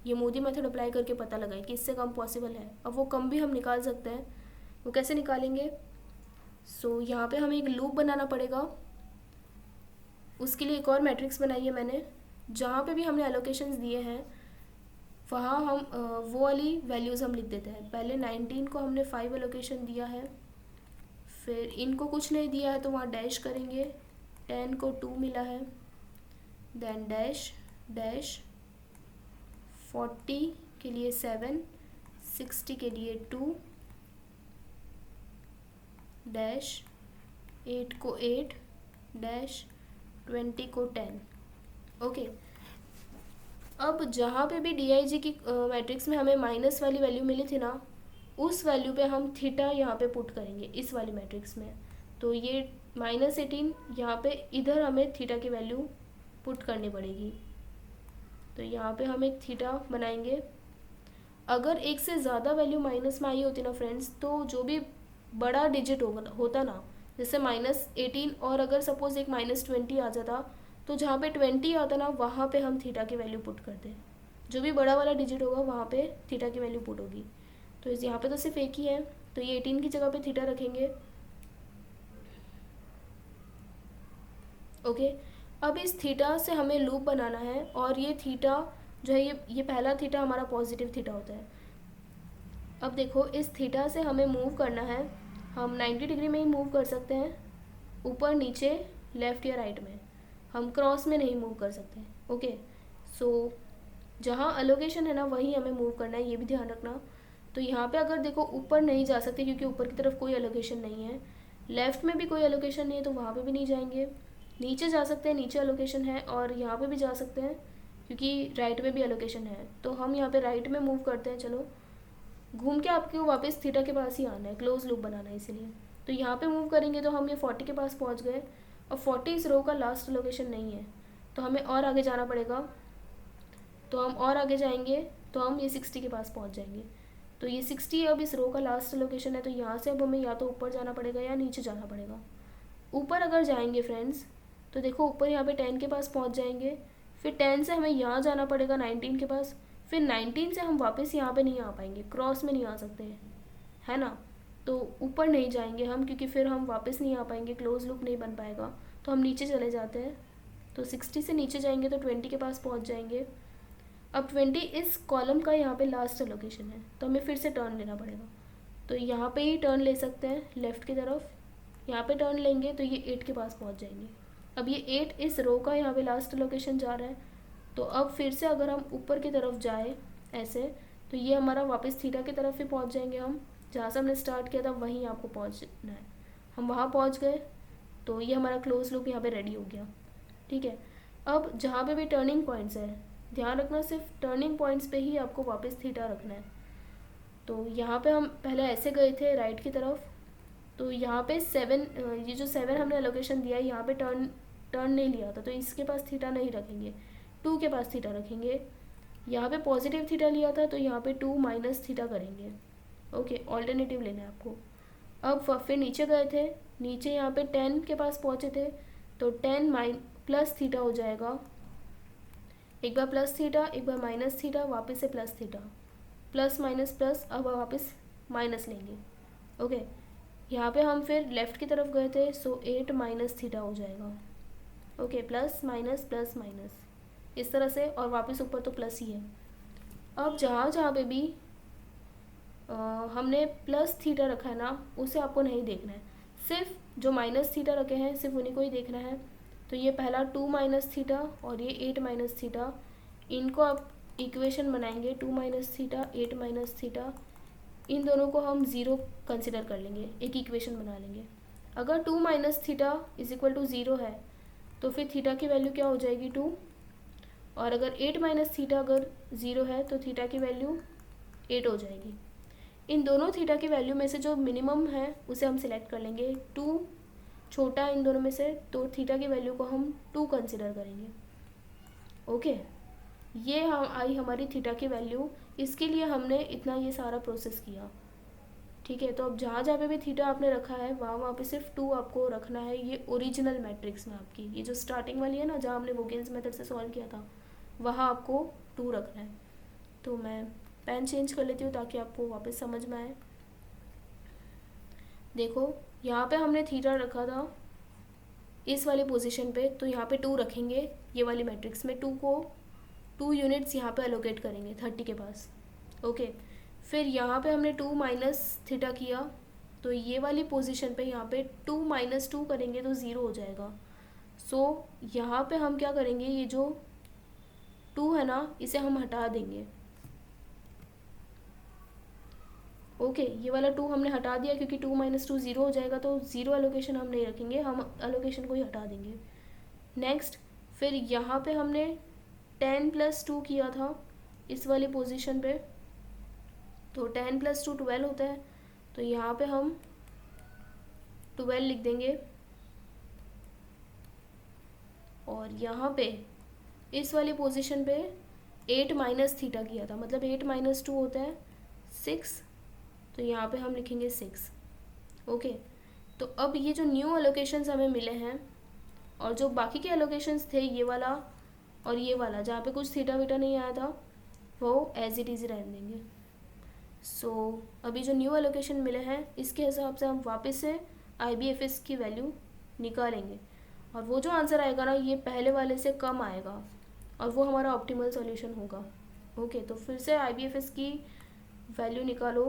ये मोदी मेथड अप्लाई करके पता लगाई कि इससे कम पॉसिबल है। अब वो कम भी हम निकाल सकते हैं, वो कैसे निकालेंगे, सो यहाँ पे हमें एक लूप बनाना पड़ेगा। उसके लिए एक और मैट्रिक्स बनाई है मैंने, जहाँ पे भी हमने एलोकेशंस दिए हैं वहाँ हम वो वाली वैल्यूज़ हम लिख देते हैं। पहले 19 को हमने 5 एलोकेशन दिया है, फिर इनको कुछ नहीं दिया है तो वहाँ डैश करेंगे, 10 को 2 मिला है, देन डैश डैश, 40 के लिए 7, 60 के लिए 2, डैश 8 को 8, डैश 20 को 10। ओके, अब जहाँ पे भी DIG की मैट्रिक्स में हमें माइनस वाली वैल्यू मिली थी ना, उस वैल्यू पे हम थीटा यहाँ पे पुट करेंगे इस वाली मैट्रिक्स में। तो ये -18 यहाँ पे इधर हमें थीटा की वैल्यू पुट करनी पड़ेगी। तो यहाँ पे हम एक थीटा बनाएंगे। अगर एक से ज़्यादा वैल्यू माइनस में आई होती ना फ्रेंड्स, तो जो भी बड़ा डिजिट होता ना, जैसे -18 और अगर सपोज एक -20 आ जाता, तो जहाँ पे 20 आता ना वहाँ पे हम थीटा की वैल्यू पुट करते। जो भी बड़ा वाला डिजिट होगा वहाँ पे थीटा की वैल्यू पुट होगी। तो इस यहाँ पे तो सिर्फ एक ही है, तो ये 18 की जगह पे थीटा रखेंगे। ओके, अब इस थीटा से हमें लूप बनाना है, और ये थीटा जो है ये पहला थीटा हमारा पॉजिटिव थीटा होता है। अब देखो, इस थीटा से हमें मूव करना है, हम 90 डिग्री में ही मूव कर सकते हैं, ऊपर नीचे लेफ़्ट या राइट में, हम क्रॉस में नहीं मूव कर सकते। ओके, सो जहाँ अलोकेशन है ना वहीं हमें मूव करना है, ये भी ध्यान रखना। तो यहाँ पे अगर देखो ऊपर नहीं जा सकते क्योंकि ऊपर की तरफ कोई अलोकेशन नहीं है, लेफ़्ट में भी कोई अलोकेशन नहीं है तो वहाँ पे भी नहीं जाएंगे। नीचे जा सकते हैं, नीचे अलोकेशन है, और यहाँ पे भी जा सकते हैं क्योंकि राइट में भी अलोकेशन है, तो हम यहाँ पे राइट में मूव करते हैं। चलो, घूम के आपको वापस थीटा के पास ही आना है, क्लोज लूप बनाना है इसीलिए। तो यहाँ पे मूव करेंगे तो हम ये 40 के पास पहुँच गए, और 40 इस रो का लास्ट लोकेशन नहीं है, तो हमें और आगे जाना पड़ेगा। तो हम और आगे जाएंगे तो हम ये 60 के पास पहुँच जाएंगे। तो ये 60 अब इस रो का लास्ट लोकेशन है, तो यहाँ से अब हमें या तो ऊपर जाना पड़ेगा या नीचे जाना पड़ेगा। ऊपर अगर जाएंगे फ्रेंड्स, तो देखो ऊपर यहाँ पे 10 के पास पहुँच जाएंगे, फिर 10 से हमें यहाँ जाना पड़ेगा 19 के पास, फिर 19 से हम वापस यहाँ पे नहीं आ पाएंगे, क्रॉस में नहीं आ सकते हैं, है ना। तो ऊपर नहीं जाएंगे हम क्योंकि फिर हम वापस नहीं आ पाएंगे, क्लोज लूप नहीं बन पाएगा, तो हम नीचे चले जाते हैं। तो 60 से नीचे जाएंगे तो 20 के पास पहुँच जाएंगे। अब 20 इस कॉलम का यहाँ पे लास्ट लोकेशन है, तो हमें फिर से टर्न लेना पड़ेगा। तो यहाँ पे ही टर्न ले सकते हैं लेफ़्ट की तरफ, यहाँ पे टर्न लेंगे तो ये 8 के पास पहुँच जाएंगे। अब ये 8 इस रो का यहाँ पे लास्ट लोकेशन जा रहा है, तो अब फिर से अगर हम ऊपर की तरफ जाए ऐसे, तो ये हमारा वापस थीटा की तरफ ही पहुँच जाएंगे। हम जहाँ से हमने स्टार्ट किया था वहीं आपको पहुँचना है, हम वहाँ पहुँच गए, तो ये हमारा क्लोज लूप यहाँ पे रेडी हो गया। ठीक है, अब जहाँ पे भी टर्निंग पॉइंट्स है, ध्यान रखना सिर्फ टर्निंग पॉइंट्स पे ही आपको वापस थीटा रखना है। तो यहाँ पे हम पहले ऐसे गए थे राइट की तरफ, तो यहाँ पे 7, ये जो 7 हमने लोकेशन दिया है यहाँ पे टर्न नहीं लिया था, तो इसके पास थीटा नहीं रखेंगे, 2 के पास थीटा रखेंगे। यहाँ पे पॉजिटिव थीटा लिया था तो यहाँ पे 2 माइनस थीटा करेंगे। ओके, ऑल्टरनेटिव लेना है आपको। अब फिर नीचे गए थे, नीचे यहाँ पे 10 के पास पहुँचे थे, तो 10 प्लस थीटा हो जाएगा, एक बार प्लस थीटा, एक बार माइनस थीटा, वापस से plus theta, plus minus plus, अब वापस माइनस लेंगे। ओके, यहाँ पे हम फिर लेफ़्ट की तरफ गए थे, सो 8 माइनस थीटा हो जाएगा। ओके, प्लस माइनस इस तरह से, और वापस ऊपर तो प्लस ही है। अब जहाँ जहाँ पे भी हमने प्लस थीटा रखा है ना, उसे आपको नहीं देखना है, सिर्फ जो माइनस थीटा रखे हैं सिर्फ उन्हीं को ही देखना है। तो ये पहला 2 माइनस थीटा और ये 8 माइनस थीटा, इनको आप इक्वेशन बनाएंगे, 2 माइनस थीटा 8 माइनस थीटा, इन दोनों को हम ज़ीरो कंसिडर कर लेंगे, एक इक्वेशन बना लेंगे। अगर 2 minus theta is equal to zero है तो फिर थीटा की वैल्यू क्या हो जाएगी 2, और अगर 8 माइनस थीटा अगर ज़ीरो है तो थीटा की वैल्यू 8 हो जाएगी। इन दोनों थीटा की वैल्यू में से जो मिनिमम है उसे हम सिलेक्ट कर लेंगे, 2 छोटा इन दोनों में से, तो थीटा की वैल्यू को हम 2 कंसिडर करेंगे। ओके, ये आई हमारी थीटा की वैल्यू, इसके लिए हमने इतना ये सारा प्रोसेस किया। ठीक है, तो अब जहाँ जहाँ पे भी थीटा आपने रखा है वहाँ पे सिर्फ 2 आपको रखना है। ये ओरिजिनल मैट्रिक्स में आपकी ये जो स्टार्टिंग वाली है ना, जहाँ हमने वोगेल्स मेथड से सॉल्व किया था, वहाँ आपको 2 रखना है। तो मैं पेन चेंज कर लेती हूँ ताकि आपको वापस समझ में आए। देखो, यहाँ पे हमने थीटा रखा था इस वाली पोजीशन पे, तो यहाँ पे 2 रखेंगे ये वाली मैट्रिक्स में, 2 यूनिट्स यहाँ पे एलोकेट करेंगे 30 के पास। ओके, फिर यहाँ पे हमने 2 माइनस थीटा किया, तो ये वाली पोजीशन पे यहाँ पे 2 माइनस 2 करेंगे तो 0 हो जाएगा। सो यहाँ पे हम क्या करेंगे, ये जो 2 है ना इसे हम हटा देंगे। ओके, ये वाला 2 हमने हटा दिया क्योंकि 2 माइनस 2 ज़ीरो हो जाएगा, तो ज़ीरो एलोकेशन हम नहीं रखेंगे, हम एलोकेशन को ही हटा देंगे। नेक्स्ट फिर यहाँ पे हमने 10 + 2 किया था इस वाली पोजीशन पे, तो 10 + 2 12 होता है, तो यहाँ पे हम 12 लिख देंगे। और यहाँ पे इस वाली पोजीशन पे 8 - थीटा किया था, मतलब 8 - 2 होता है 6, तो यहाँ पे हम लिखेंगे 6। ओके, तो अब ये जो न्यू एलोकेशंस हमें मिले हैं और जो बाकी के एलोकेशंस थे, ये वाला और ये वाला जहाँ पे कुछ थीटा वीटा नहीं आया था, वो एज इट इज़ रहने देंगे। सो अभी जो न्यू एलोकेशन मिले हैं इसके हिसाब से हम वापस से IBFS की वैल्यू निकालेंगे, और वो जो आंसर आएगा ना ये पहले वाले से कम आएगा और वो हमारा ऑप्टिमल सॉल्यूशन होगा। ओके, तो फिर से IBFS की वैल्यू निकालो।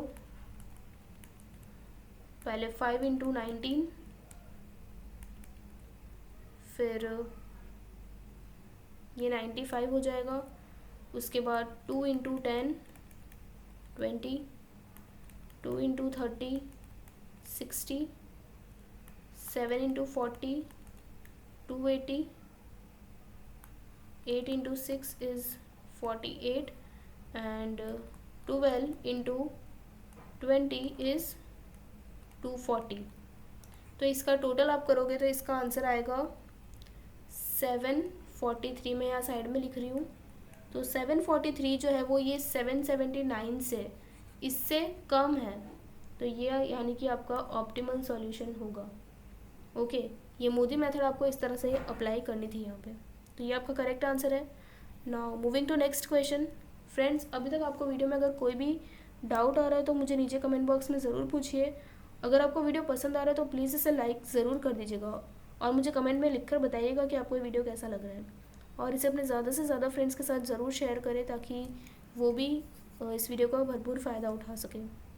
पहले 5 × 19, फिर ये 95 हो जाएगा, उसके बाद 2 × 10 20, 2 × 30 60, 7 × 40 280, 8 × 6 is 48, and 12 × 20 is 240। तो इसका टोटल आप करोगे तो इसका आंसर आएगा 743। मैं यहाँ साइड में लिख रही हूँ, तो 743 जो है वो ये 779 से इससे कम है, तो ये यानी कि आपका ऑप्टिमल सॉल्यूशन होगा। ओके, ये मोदी मेथड आपको इस तरह से अप्लाई करनी थी यहाँ पे, तो ये आपका करेक्ट आंसर है। Now moving to next question. Friends, अभी तक आपको वीडियो में अगर कोई भी डाउट आ रहा है तो मुझे नीचे कमेंट बॉक्स में ज़रूर पूछिए। अगर आपको वीडियो पसंद आ रहा है तो प्लीज़ इसे लाइक ज़रूर कर दीजिएगा और मुझे कमेंट में लिखकर बताइएगा कि आपको ये वीडियो कैसा लग रहा है, और इसे अपने ज़्यादा से ज़्यादा फ्रेंड्स के साथ ज़रूर शेयर करें ताकि वो भी इस वीडियो का भरपूर फ़ायदा उठा सकें।